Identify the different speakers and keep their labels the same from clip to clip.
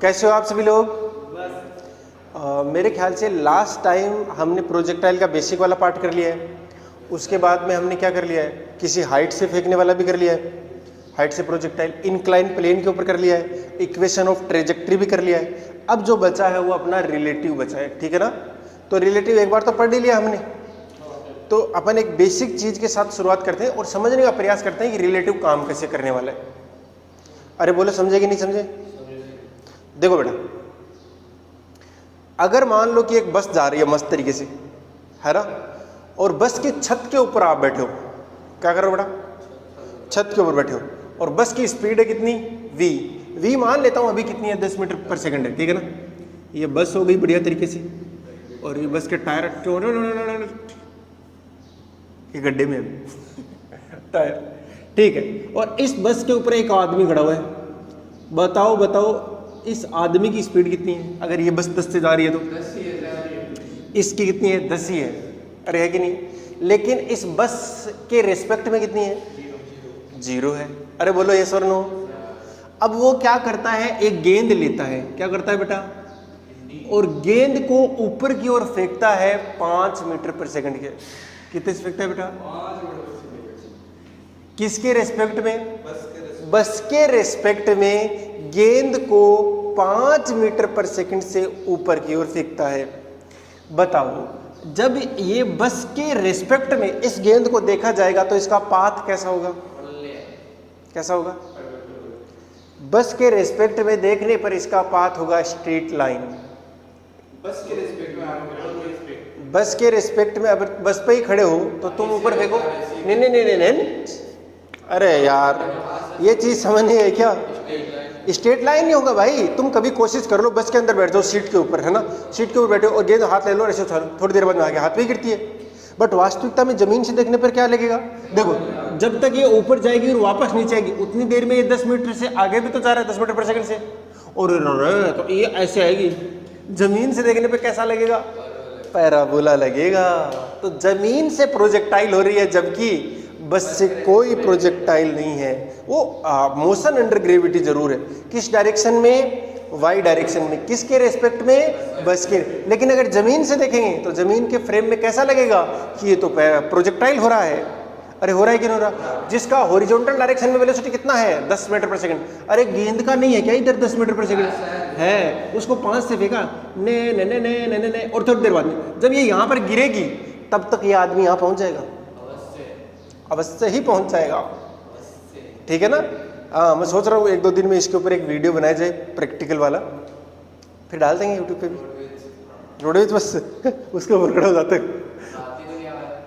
Speaker 1: कैसे हो आप सभी लोग? मेरे ख्याल से लास्ट टाइम हमने प्रोजेक्टाइल का बेसिक वाला पार्ट कर लिया है। उसके बाद में हमने क्या कर लिया है, किसी हाइट से फेंकने वाला भी कर लिया है, हाइट से प्रोजेक्टाइल, इंक्लाइन प्लेन के ऊपर कर लिया है, इक्वेशन ऑफ ट्रेजेक्ट्री भी कर लिया है। अब जो बचा है वो अपना रिलेटिव बचा है, ठीक है ना। तो रिलेटिव एक बार तो पढ़ ही लिया हमने, तो अपन एक बेसिक चीज़ के साथ शुरुआत करते हैं और समझने का प्रयास करते हैं कि रिलेटिव काम कैसे करने वाला है। अरे बोलो, समझे कि नहीं समझे? देखो बेटा, अगर मान लो कि एक बस जा रही है मस्त तरीके से, है ना, और बस की छत के ऊपर आप बैठे हो, क्या कर रहे हो बेटा? छत के ऊपर बैठे हो और बस की स्पीड है कितनी? v मान लेता हूं अभी कितनी है, 10 मीटर पर सेकंड है, ठीक है ना। ये बस हो गई बढ़िया तरीके से, और ये बस के टायर ये गड्ढे में टायर, ठीक है। और इस बस के ऊपर एक आदमी खड़ा हुआ है। बताओ इस आदमी की स्पीड कितनी है? अगर ये बस 10 से जा रही है तो
Speaker 2: 10 ही है,
Speaker 1: इसकी कितनी है? 10 ही है। अरे है कि नहीं? लेकिन इस बस के रेस्पेक्ट में कितनी है? 0 है। अरे बोलो यस और नो। अब वो क्या करता है, एक गेंद लेता है, क्या करता है बेटा, और गेंद को ऊपर की ओर फेंकता है 5 मीटर पर सेकंड के। कितने से फेंकता है बेटा?
Speaker 2: 5 मीटर।
Speaker 1: किसके रेस्पेक्ट में? बस के रेस्पेक्ट में गेंद को 5 मीटर पर सेकंड से ऊपर की ओर फेंकता है। बताओ, जब ये बस के रेस्पेक्ट में इस गेंद को देखा जाएगा तो इसका पाथ कैसा होगा? कैसा होगा? बस के रेस्पेक्ट में देखने पर इसका पाथ होगा स्ट्रेट लाइन।
Speaker 2: बस के रिस्पेक्ट में आप
Speaker 1: बस के रेस्पेक्ट में, अगर बस पे ही खड़े हो तो तुम ऊपर फेंको। नहीं, अरे यार ये चीज समझ नहीं है क्या? स्ट्रेट लाइन नहीं होगा भाई। तुम कभी कोशिश कर लो, बस के अंदर बैठ जाओ सीट के ऊपर, है ना, सीट के ऊपर बैठे हो और गेंद हाथ ले लो, ऐसे उछालो, थोड़ी देर बाद में आगे हाथ पे ही गिरती है। बट वास्तविकता में जमीन से देखने पर क्या लगेगा? देखो, जब तक ये ऊपर जाएगी और वापस नीचे आएगी उतनी देर में ये 10 मीटर से आगे भी तो जा रहा है, 10 मीटर पर सेकंड से, और तो ये ऐसे आएगी। जमीन से देखने पर कैसा लगेगा? पैराबोला लगेगा। तो जमीन से प्रोजेक्टाइल हो रही है, जबकि बस से कोई प्रोजेक्टाइल नहीं है। वो मोशन अंडर ग्रेविटी जरूर है। किस डायरेक्शन में? वाई डायरेक्शन में। किसके रेस्पेक्ट में? बस के। लेकिन अगर जमीन से देखेंगे तो जमीन के फ्रेम में कैसा लगेगा कि ये तो प्रोजेक्टाइल हो रहा है। अरे हो रहा है कि नहीं हो रहा? जिसका हॉरिजॉन्टल डायरेक्शन में वेलोसिटी कितना है? 10 मीटर पर सेकंड। अरे गेंद का नहीं है क्या इधर 10 मीटर पर सेकंड है? उसको 5 से फेंका, ने और थोड़ी देर बाद में जब ये यहाँ पर गिरेगी तब तक ये आदमी यहाँ पहुंच जाएगा, अवश्य ही पहुंच जाएगा, ठीक है ना। हाँ, मैं सोच रहा हूँ 1-2 दिन में इसके ऊपर एक वीडियो बनाया जाए प्रैक्टिकल वाला, फिर डाल देंगे यूट्यूब पे भी। रोडवेज बस उसके ऊपर खड़ा हो जाते हैं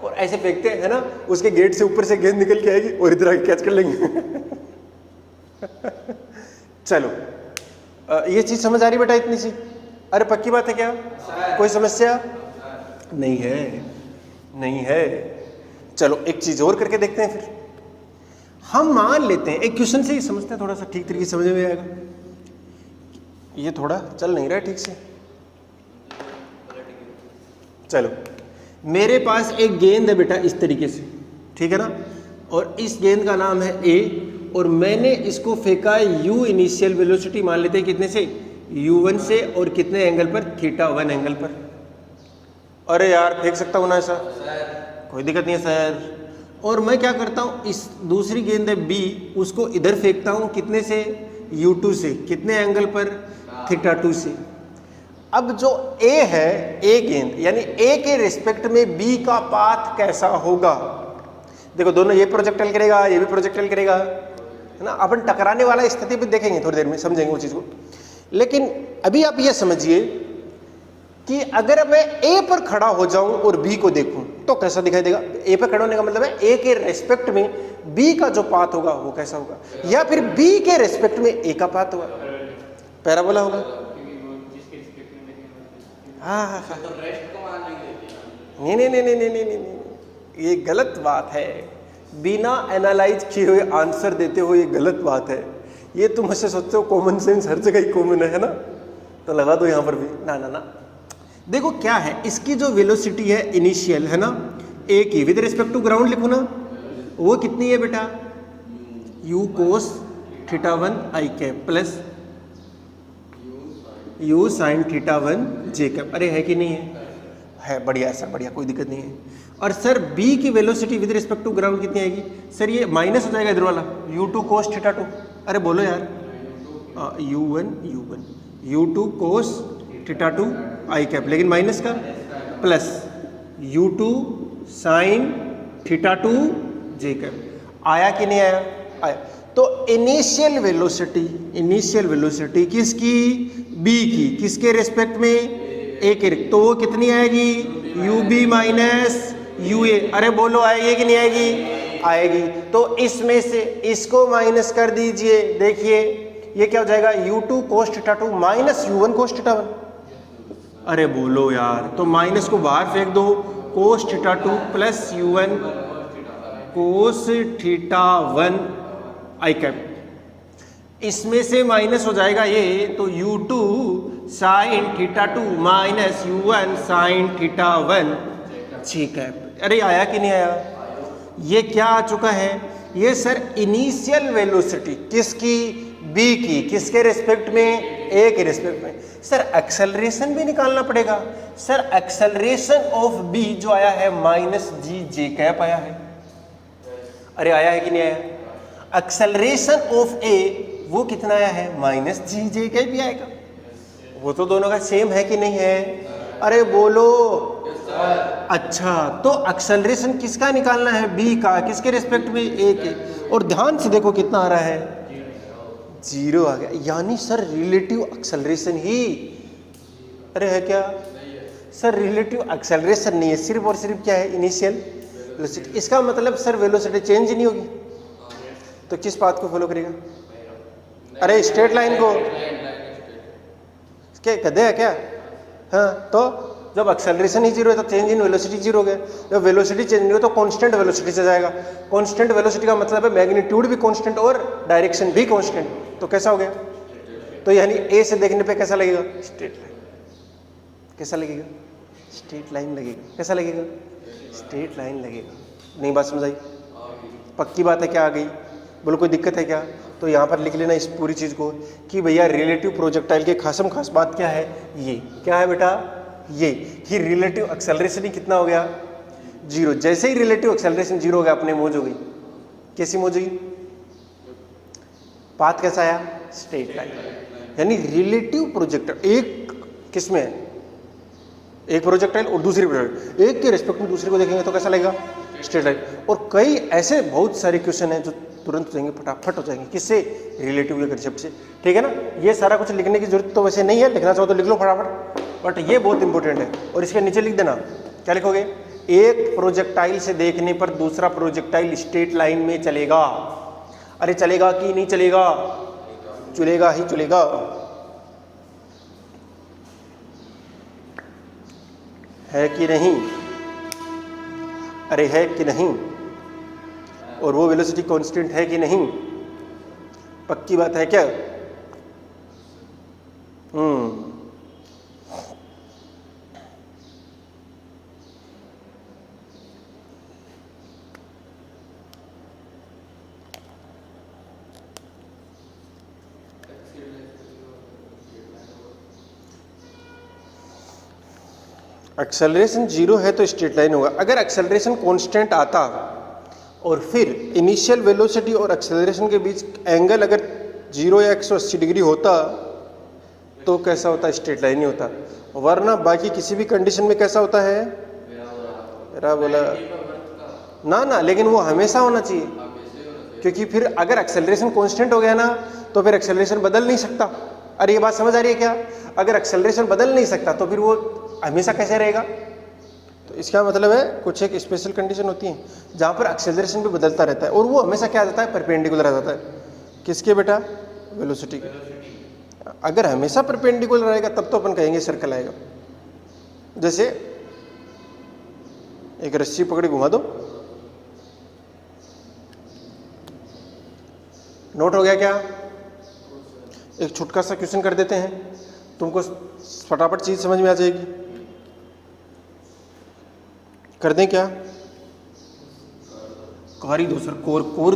Speaker 1: और ऐसे फेंकते हैं, है ना, उसके गेट से ऊपर से गेंद निकल के आएगी और इधर आके कैच कर लेंगे। चलो, ये चीज समझ आ रही बेटा इतनी सी? अरे पक्की बात है क्या? कोई समस्या नहीं है? नहीं है। चलो एक चीज और करके देखते हैं। फिर हम मान लेते हैं, एक क्वेश्चन से ही समझते हैं, थोड़ा सा ठीक तरीके से समझ में आएगा। ये थोड़ा चल नहीं रहा है ठीक से। चलो, मेरे पास एक गेंद है बेटा इस तरीके से, ठीक है ना, और इस गेंद का नाम है ए, और मैंने इसको फेंका u इनिशियल वेलोसिटी मान लेते हैं कितने से? u1 से, और कितने एंगल पर? θ1 एंगल पर। अरे यार फेंक सकता हूं ना ऐसा? कोई दिक्कत नहीं है सर। और मैं क्या करता हूँ, इस दूसरी गेंद है B, उसको इधर फेंकता हूँ कितने से? U2 से। कितने एंगल पर? θ2 से। अब जो A है, A गेंद यानी A के रिस्पेक्ट में B का पाथ कैसा होगा? देखो, दोनों ये प्रोजेक्टाइल करेगा, ये भी प्रोजेक्टाइल करेगा, है ना। अपन टकराने वाला स्थिति भी देखेंगे, थोड़ी देर में समझेंगे वो चीज़ को। लेकिन अभी आप ये समझिए कि अगर मैं A पर खड़ा हो जाऊं और B को देखूं तो कैसा दिखाई देगा? A पर खड़ा होने का मतलब है A के रेस्पेक्ट में B का जो पाथ होगा वो कैसा होगा, या फिर B के रेस्पेक्ट में A का पाथ होगा? पैराबोला होगा। हाँ, नहीं, ये गलत बात है। बिना एनालाइज किए हुए आंसर देते हो, ये गलत बात है। ये तुम ऐसे सोचते हो कॉमन सेंस हर जगह ही कॉमन है ना, तो लगा दो यहाँ पर भी। ना, देखो क्या है, इसकी जो वेलोसिटी है इनिशियल, है ना, ए की विद रिस्पेक्ट टू ग्राउंड लिखो ना, वो कितनी है बेटा? u cos θ1 i cap plus u sine theta 1 J cap. अरे है कि नहीं है बढ़िया सर, बढ़िया, कोई दिक्कत नहीं है। और सर b की velocity with respect to ground कितनी आएगी सर? ये माइनस हो जाएगा इधर वाला u2 कोस थीटा 2। अरे बोलो यार, u2 कोस थीटा 2 आई कैप, लेकिन माइनस का प्लस u2 साइन थीटा 2 जे कैप। आया कि नहीं आया? आया। तो इनिशियल वेलोसिटी किसकी? b की, किसके रिस्पेक्ट में? a के। तो वो कितनी आएगी? ub minus ua। अरे बोलो आएगी कि नहीं आएगी? आएगी। तो इसमें से इसको माइनस कर दीजिए, देखिए ये क्या हो जाएगा? u2 cos theta 2 minus u1 cos theta 1। अरे बोलो यार, तो माइनस को बाहर फेंक दो, cos theta 2 plus u1 cos theta 1 आई कैप। इसमें से माइनस हो जाएगा ये, तो u2 sine theta 2 minus u1 sine theta 1 जी कैप। अरे आया कि नहीं आया? ये क्या आ चुका है? ये सर इनिशियल वेलोसिटी किसकी? b की, किसके रिस्पेक्ट में? a के रिस्पेक्ट में। सर एक्सेलरेशन भी निकालना पड़ेगा। सर एक्सेलरेशन ऑफ b जो आया है माइनस जी जे कैप आया है। अरे आया है कि नहीं आया? एक्सेलरेशन ऑफ a वो कितना आया है? माइनस जी जे कैप भी आएगा। वो तो दोनों का सेम है कि नहीं है? अरे बोलो। अच्छा, तो एक्सेलरेशन किसका निकालना है? b का, किसके रिस्पेक्ट में? a के। और ध्यान से देखो कितना आ रहा है? 0 आ गया। यानी सर रिलेटिव एक्सेलरेशन ही, अरे है क्या सर? रिलेटिव एक्सेलरेशन नहीं है, सिर्फ और सिर्फ क्या है? Initial velocity. इसका मतलब सर वेलोसिटी चेंज ही नहीं होगी, तो किस बात को फॉलो करेगा? अरे स्ट्रेट लाइन को। क्या गधे है क्या? हाँ, तो जब एक्सेलरेशन ही 0 है तो चेंज इन वेलोसिटी 0 हो गया। जब वेलोसिटी चेंज नहीं हो तो कांस्टेंट वेलोसिटी से जाएगा। कांस्टेंट वेलोसिटी का मतलब है मैग्नीट्यूड भी कांस्टेंट और डायरेक्शन भी कांस्टेंट। तो कैसा हो गया? तो यानी ए से देखने पे कैसा लगेगा? Straight line. कैसा लगेगा? स्ट्रेट लाइन लगेगा। कैसा लगेगा? स्ट्रेट लाइन लगेगा। नहीं बात समझ आई? पक्की बात है क्या? आ गई? बोलो कोई दिक्कत है क्या? तो यहाँ पर लिख लेना इस पूरी चीज़ को कि भैया रिलेटिव प्रोजेक्टाइल के खासम खास बात क्या है? ये क्या है बेटा? ये कि रिलेटिव एक्सेलरेशन ही कितना हो गया? 0। जैसे ही रिलेटिव एक्सेलरेशन 0 हो गया, अपने मौज हो गई। कैसी मौज हुई? पाथ कैसा आया? Straight line. यानी रिलेटिव प्रोजेक्टाइल एक किसमें है? एक प्रोजेक्टाइल और दूसरी प्रोजेक्टाइल, एक के रिस्पेक्ट में दूसरे को देखेंगे तो कैसा लगेगा? Straight line. और कई ऐसे बहुत सारे क्वेश्चन हैं जो तुरंत हो जाएंगे, फटाफट हो जाएंगे। किससे? रिलेटिव के कंसेप्ट से। ठीक है ना? ये सारा कुछ लिखने की जरूरत तो वैसे नहीं है, लिखना चाहो तो लिख लो फटाफट, बट ये बहुत इंपॉर्टेंट है। और इसके नीचे लिख देना, क्या लिखोगे? एक प्रोजेक्टाइल से देखने पर दूसरा प्रोजेक्टाइल स्ट्रेट लाइन में चलेगा। अरे चलेगा कि नहीं चलेगा? चलेगा ही चलेगा। है कि नहीं? अरे है कि नहीं? और वो वेलोसिटी कांस्टेंट है कि नहीं? पक्की बात है क्या? एक्सेलरेशन 0 है तो स्ट्रेट लाइन होगा। अगर एक्सेलरेशन कांस्टेंट आता और फिर इनिशियल वेलोसिटी और एक्सेलरेशन के बीच एंगल अगर 0 या 180 डिग्री होता तो कैसा होता? स्ट्रेट लाइन ही होता। वरना बाकी किसी भी कंडीशन में कैसा होता है? मेरा बोला ना, लेकिन वो हमेशा होना चाहिए, क्योंकि फिर अगर एक्सेलरेशन कांस्टेंट हो गया ना तो फिर एक्सेलरेशन बदल नहीं सकता। अरे ये बात समझ आ रही है क्या? अगर एक्सेलरेशन बदल नहीं सकता तो फिर वो हमेशा कैसे रहेगा? तो इसका मतलब है कुछ एक स्पेशल कंडीशन होती है जहाँ पर एक्सेलरेशन भी बदलता रहता है और वो हमेशा क्या आ जाता है? परपेंडिकुलर आ जाता है। किसके बेटा? वेलोसिटी के। अगर हमेशा परपेंडिकुलर रहेगा तब तो अपन कहेंगे सर्कल आएगा। जैसे एक रस्सी पकड़ी घुमा दो, नोट हो गया क्या? एक छोटा सा क्वेश्चन कर देते हैं, तुमको फटाफट चीज समझ में आ जाएगी। कर दें क्या? कर ही दो सर, कोर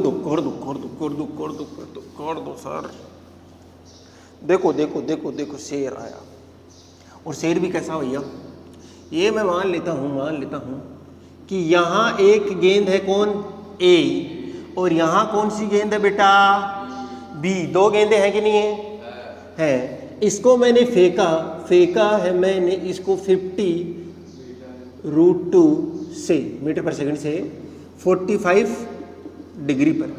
Speaker 1: दो सर। देखो शेर आया। और शेर भी कैसा भैया, ये मैं मान लेता हूँ कि यहाँ एक गेंद है कौन, ए, और यहाँ कौन सी गेंद है बेटा, बी। दो गेंदें हैं कि नहीं है, है। इसको मैंने फेंका है मैंने इसको 50√2 से मीटर पर सेकंड से 45 डिग्री पर।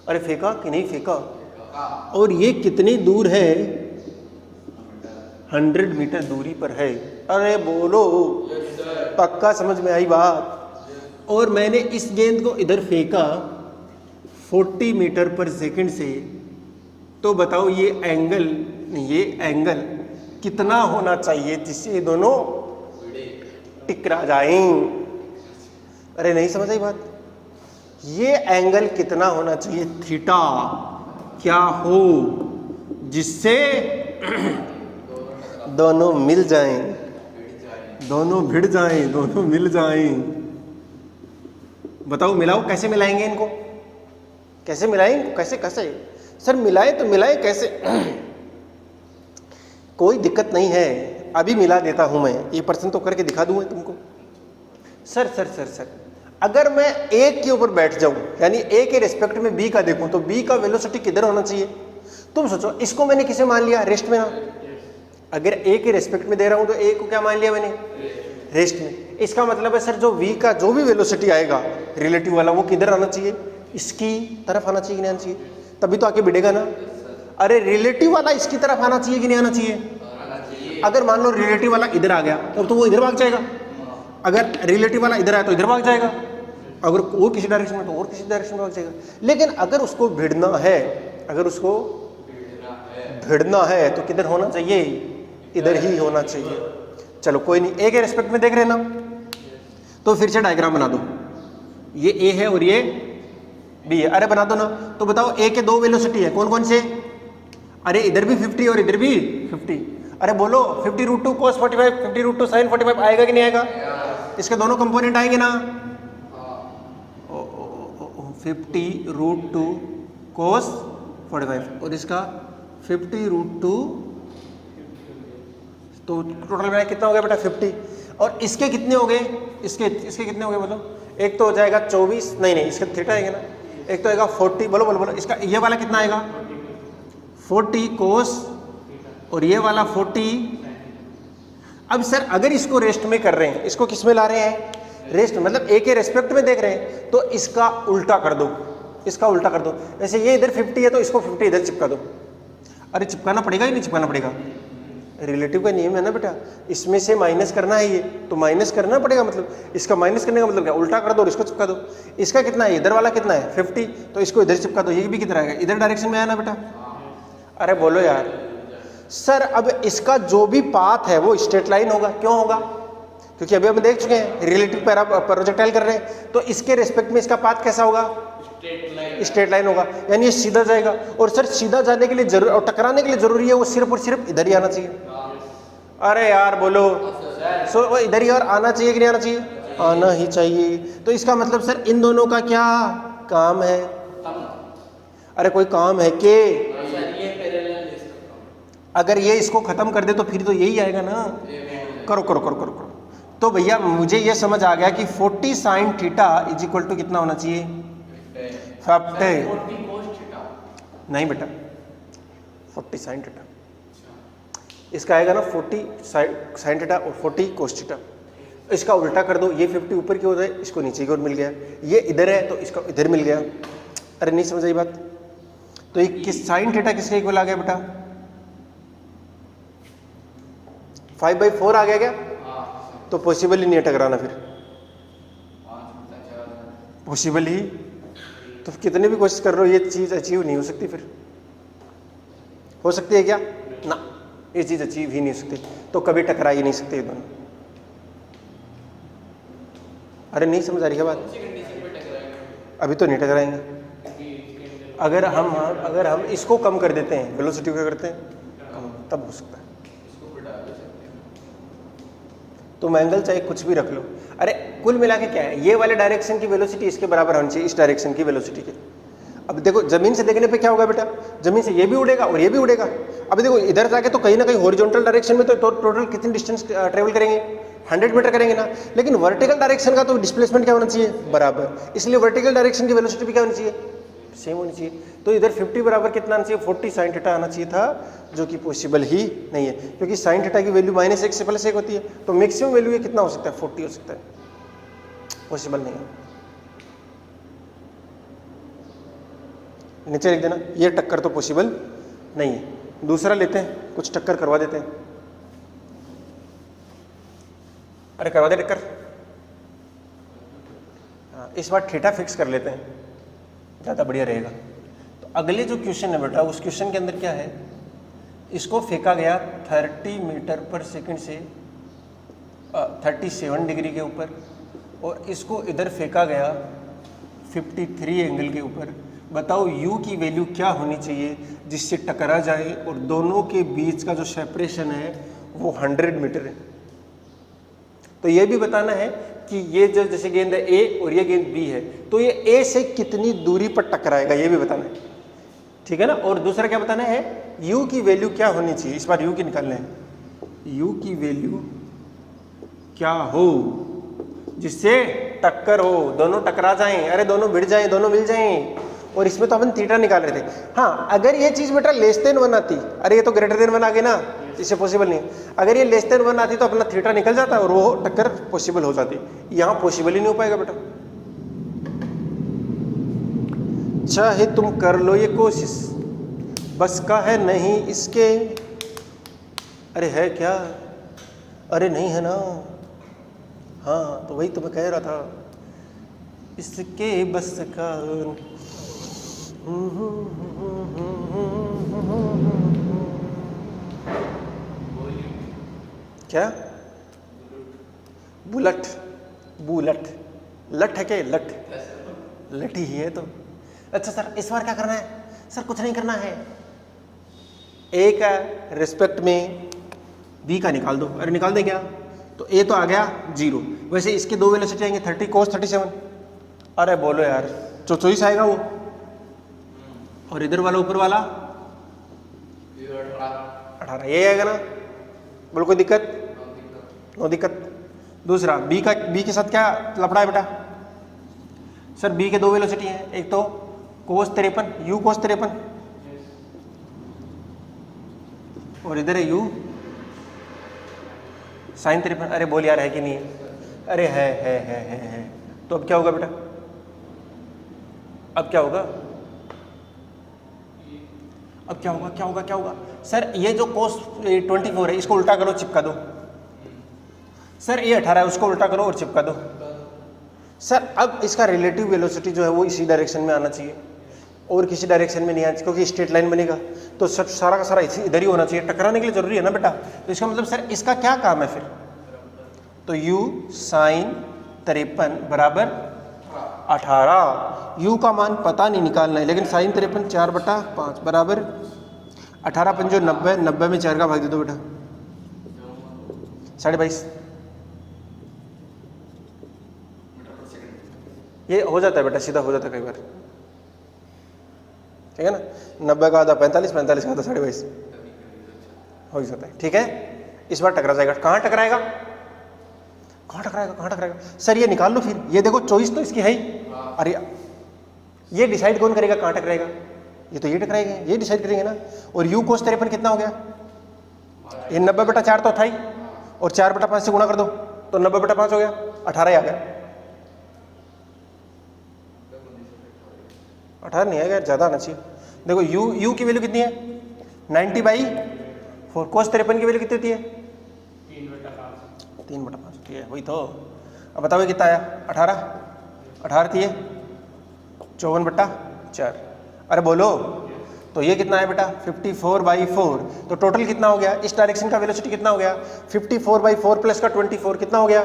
Speaker 1: अरे फेंका कि नहीं फेंका, और ये कितनी दूर है, 100 मीटर दूरी पर है। अरे बोलो, पक्का समझ में आई बात। और मैंने इस गेंद को इधर फेंका 40 मीटर पर सेकंड से, तो बताओ ये एंगल कितना होना चाहिए जिससे ये दोनों टकरा जाएं। अरे नहीं समझ आई बात, ये एंगल कितना होना चाहिए, थीटा क्या हो जिससे दोनों मिल जाएं, दोनों भिड़ जाएं, दोनों मिल जाएं। बताओ मिलाओ, कैसे मिलाएंगे इनको, कैसे मिलाएंगे, कैसे सर मिलाए तो मिलाए कैसे? कोई दिक्कत नहीं है, अभी मिला देता हूं मैं, ये पर्सन तो करके दिखा दूंगा तुमको। सर अगर मैं ए के ऊपर बैठ जाऊं, यानी ए के रिस्पेक्ट में बी का देखूं, तो बी का वेलोसिटी किधर होना चाहिए? तुम सोचो, इसको मैंने किसे मान लिया, रेस्ट में ना। अगर ए के रिस्पेक्ट में दे रहा हूं तो ए को क्या मान लिया मैंने, रेस्ट में। इसका मतलब है सर जो v का जो भी वेलोसिटी आएगा रिलेटिव वाला, वो किधर आना चाहिए, इसकी तरफ आना चाहिए कि नहीं आना चाहिए, तभी तो आके भिड़ेगा ना। अरे रिलेटिव वाला इसकी तरफ आना चाहिए कि नहीं आना चाहिए? अगर मान लो रिलेटिव वाला इधर आ गया तो वो इधर भाग जाएगा, अगर रिलेटिव वाला इधर आया तो इधर भाग जाएगा, अगर और किसी डायरेक्शन में तो और किसी डायरेक्शन में भाग जाएगा। लेकिन अगर उसको भिड़ना है, अगर उसको भिड़ना है तो किधर होना चाहिए, इधर ही होना चाहिए। चलो कोई नहीं, ए के रेस्पेक्ट में देख रहे ना, तो फिर से डायग्राम बना दो, ये ए है और ये बी है। अरे बना दो ना, तो बताओ ए के दो वेलोसिटी है, कौन कौन से? अरे इधर भी 50 और इधर भी 50। अरे बोलो 50√2 cos 45, 50√2 sin 45 आएगा कि नहीं आएगा? इसके दोनों कंपोनेंट आएंगे ना। 50√2 cos 45 और इसका 50√2, तो टोटल में कितना हो गया बेटा 50। और इसके कितने हो गए, इसके कितने हो गए बोलो? एक तो हो जाएगा 24, नहीं इसके थीटा आएंगे ना, एक तो आएगा 40, बोलो इसका ये वाला कितना आएगा 40 कोस, और ये वाला 40। अब सर अगर इसको रेस्ट में कर रहे हैं, इसको किस में ला रहे हैं, रेस्ट, मतलब ए के रेस्पेक्ट में देख रहे हैं, तो इसका उल्टा कर दो, इसका उल्टा कर दो। जैसे ये इधर 50 है तो इसको 50 इधर चिपका दो। अरे चिपकाना पड़ेगा ही नहीं चिपकाना पड़ेगा, रिलेटिव का नियम है ना बेटा, इसमें से माइनस करना है ये तो माइनस करना पड़ेगा, मतलब इसका माइनस करने का मतलब क्या, उल्टा कर दो और इसको चिपका दो। इसका कितना है, इधर वाला कितना है 50, तो इसको इधर चिपका दो, ये भी कितना आएगा, इधर डायरेक्शन में आया ना बेटा। अरे बोलो यार सर, अब इसका जो भी पाथ है वो स्ट्रेट लाइन होगा, क्यों होगा, क्योंकि अभी हम देख चुके हैं रिलेटिव प्रोजेक्टाइल कर रहे हैं, तो इसके रेस्पेक्ट में इसका पाथ कैसा होगा, स्ट्रेट लाइन होगा, यानी ये सीधा जाएगा। और सर सीधा जाने के लिए और टकराने के लिए जरूरी है वो सिर्फ और सिर्फ इधर ही आना चाहिए। अरे यार बोलो, सो वो इधर ही और आना चाहिए कि नहीं आना चाहिए, आना ही चाहिए। तो इसका मतलब सर इन दोनों का क्या काम है, अरे कोई काम है कि अगर ये इसको खत्म कर दे तो फिर तो यही आएगा ना। करो करो करो करो करो। तो भैया मुझे ये समझ आ गया कि 40 sin theta is equal to कितना होना चाहिए, 50। नहीं बेटा 40 sin थीटा, इसका आएगा ना 40 sin थीटा और 40 cos थीटा। इसका उल्टा कर दो, ये 50 ऊपर की ओर है, इसको नीचे की ओर मिल गया, ये इधर है तो इसका इधर मिल गया। अरे नहीं समझ आई बात। तो ये किस sin थीटा किसके इक्वल आ गया बेटा, 5/4 आ गया क्या? तो पॉसिबल ही नहीं है टकराना, फिर पॉसिबल ही, तो कितने भी कोशिश कर रहे हो ये चीज़ अचीव नहीं हो सकती। फिर हो सकती है क्या ना, ये चीज़ अचीव ही नहीं हो सकती, तो कभी टकरा ही नहीं सकते ये दोनों। अरे नहीं समझ आ रही है बात, अभी तो नहीं टकराएंगे। अगर हम इसको कम कर देते हैं, वेलोसिटी को करते हैं कम, तब हो सकता है। तुम एंगल चाहे कुछ भी रख लो। अरे कुल मिला के क्या है, ये वाले डायरेक्शन की वेलोसिटी इसके बराबर होनी चाहिए, इस डायरेक्शन की वेलोसिटी के। अब देखो जमीन से देखने पे क्या होगा बेटा, जमीन से ये भी उड़ेगा और ये भी उड़ेगा। अब देखो इधर जाके तो कहीं ना कहीं हॉरिजॉन्टल डायरेक्शन में तो टोटल कितनी डिस्टेंस ट्रेवल करेंगे, 100 मीटर करेंगे ना। लेकिन वर्टिकल डायरेक्शन का तो डिस्प्लेसमेंट क्या होना चाहिए, बराबर। इसलिए वर्टिकल डायरेक्शन की वेलोसिटी भी क्या होनी चाहिए, सेम होनी चाहिए। तो इधर 50 बराबर कितना आना चाहिए, 40 साइन थीटा आना चाहिए था, जो कि पॉसिबल ही नहीं है, क्योंकि साइन थीटा की वैल्यू -1 से +1 होती है। तो मैक्सिमम वैल्यू ये कितना हो सकता है, 40 हो सकता है, पॉसिबल नहीं है। नीचे लिख देना, ये टक्कर तो पॉसिबल नहीं है। दूसरा लेते हैं, कुछ टक्कर करवा देते हैं। अरे करवा दे टक्कर। हाँ, इस बार थीटा फिक्स कर लेते हैं, ज़्यादा बढ़िया रहेगा। तो अगले जो क्वेश्चन है बेटा, उस क्वेश्चन के अंदर क्या है, इसको फेंका गया 30 मीटर पर सेकंड से 37 डिग्री के ऊपर, और इसको इधर फेंका गया 53 एंगल के ऊपर। बताओ u की वैल्यू क्या होनी चाहिए जिससे टकरा जाए और दोनों के बीच का जो सेपरेशन है वो 100 मीटर है। तो ये भी बताना है कि ये जो जैसे गेंद है A और ये गेंद B है, तो ये A से कितनी दूरी पर टकराएगा, ये भी बताना है, ठीक है ना। और दूसरा क्या बताना है, u की वैल्यू क्या होनी चाहिए, इस बार u की निकालना है, u की वैल्यू क्या हो जिससे टक्कर हो, दोनों टकरा जाएं, अरे दोनों भिड़ जाएं, दोनों मिल जाएं। और इसमें तो अपन थीटा निकाल रहे थे। हाँ, अगर ये चीज बेटा <1 आती, अरे ये तो <1 आ गई ना, इससे पॉसिबल नहीं। अगर ये <1 आती तो अपना थीटा निकल जाता और वो टक्कर पॉसिबल हो जाती। यहाँ पॉसिबल ही नहीं हो पाएगा बेटा, चाहे तुम कर लो ये कोशिश, बस का है नहीं इसके। अरे है क्या, अरे नहीं है ना। हाँ, तो वही तो मैं कह रहा था, इसके बस का। क्या, बुलट, बुलट, लट है क्या, लट, लट ही है तो। अच्छा सर, इस बार क्या करना है, सर कुछ नहीं करना है, ए का रिस्पेक्ट में बी का निकाल दो। अरे निकाल दे क्या, तो ए तो आ गया 0। वैसे इसके दो वेलोसिटी आएंगे, 30 cos 37। अरे बोलो यार, 24 आएगा वो, और इधर वाला ऊपर वाला 18, ये आएगा ना। बोलो कोई दिक्कत, नो दिक्कत। दूसरा बी के साथ क्या लफड़ा है बेटा, सर बी के दो वेलोसिटी हैं, एक तो cos 53, u cos 53, और इधर है u sin 53। अरे बोल यार है कि नहीं है, अरे है। तो अब क्या होगा बेटा, अब क्या होगा, अब क्या होगा सर, ये जो cos 24 है इसको उल्टा करो, चिपका दो। सर ये 18 है, उसको उल्टा करो और चिपका दो। सर अब इसका रिलेटिव वेलोसिटी जो है वो इसी डायरेक्शन में आना चाहिए और किसी डायरेक्शन में नहीं आना चाहिए, क्योंकि स्ट्रेट लाइन बनेगा तो सब सारा का सारा इधर ही होना चाहिए, टकराने के लिए जरूरी है ना बेटा। तो इसका मतलब सर इसका क्या काम है फिर, तो u sin 53 बराबर 18। u का मान पता नहीं निकालना है, लेकिन sin 53 4/5 बराबर 18 पंजो 90, 90 में 4 का भाग दे दो बेटा, 22.5। ये हो जाता है बेटा, सीधा हो जाता है कई बार, ठीक है ना। 90 का आधा 45, 45 का आधा 22.5 हो जाता है, ठीक है। इस बार टकरा जाएगा, कहाँ टकराएगा, कहाँ टकराएगा सर, ये निकाल लो फिर। ये देखो चॉइस तो इसकी है ही, अरे ये डिसाइड कौन करेगा कहाँ टकराएगा, ये तो ये टकराएगा, ये डिसाइड करेंगे ना। और u cos 53 कितना हो गया, ये 90/4 तो था ही, और 4/5 से गुणा कर दो तो 90/5 हो गया, 18 आ गया। 18 नहीं आएगा, ज़्यादा आना चाहिए। देखो u की वैल्यू कितनी है, 90/4। cos 53 की वैल्यू कितनी होती है, 3/5 होती है, वही तो। अब बताओ कितना आया, 18 थी, 54/4। अरे बोलो, तो ये कितना है बेटा, 54/4। तो टोटल कितना हो गया, इस डायरेक्शन का वेलोसिटी कितना हो गया, 54/4 प्लस का 24 कितना हो गया।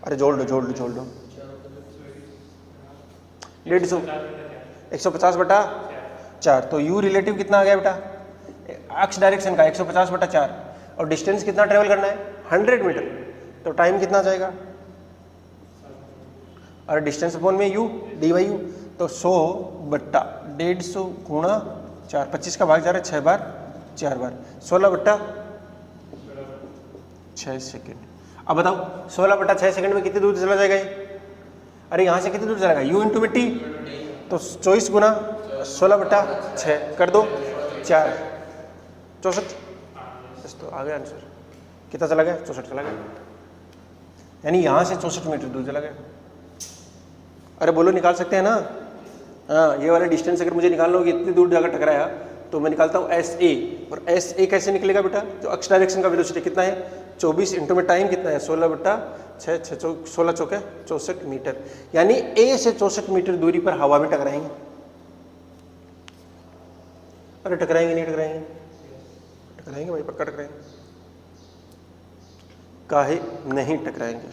Speaker 1: अरे जोड़ दो 150, 150/4। तो u रिलेटिव कितना आ गया बेटा, अक्ष डायरेक्शन का 150/4, और डिस्टेंस कितना ट्रेवल करना है, 100 मीटर। तो टाइम कितना जाएगा, और डिस्टेंस अपॉन में u dy u, तो तो 100/150 गुणा 4, 25 का भाग जा रहा है 6 बार 4 बार, 16/6 सेकेंड। अब बताओ 16/6 सेकंड में कितनी दूर चला जाएगा ये? अरे यहाँ से कितनी दूर चलेगा? u इंटू मिट्टी, तो 24 गुना 16/6 कर दो 4, 64। बस तो आ गया आंसर। कितना चला गया? 64 चला गया, यानी यहाँ से 64 मीटर दूर चला गया। अरे बोलो, निकाल सकते हैं ना? हाँ, ये वाला डिस्टेंस अगर मुझे निकालना होगी इतनी दूर जाकर टकराया तो मैं निकालता हूँ SA, और SA कैसे निकलेगा बेटा? जो अक्ष डायरेक्शन का वेलोसिटी कितना है? 24 इंटू में टाइम कितना है? 16/6, 16 चौके 64 मीटर, यानी A से 64 मीटर दूरी पर हवा में टकराएंगे। अरे टकराएंगे नहीं टकराएंगे? टकराएंगे भाई, पक्का टकराएंगे। काहे नहीं टकराएंगे?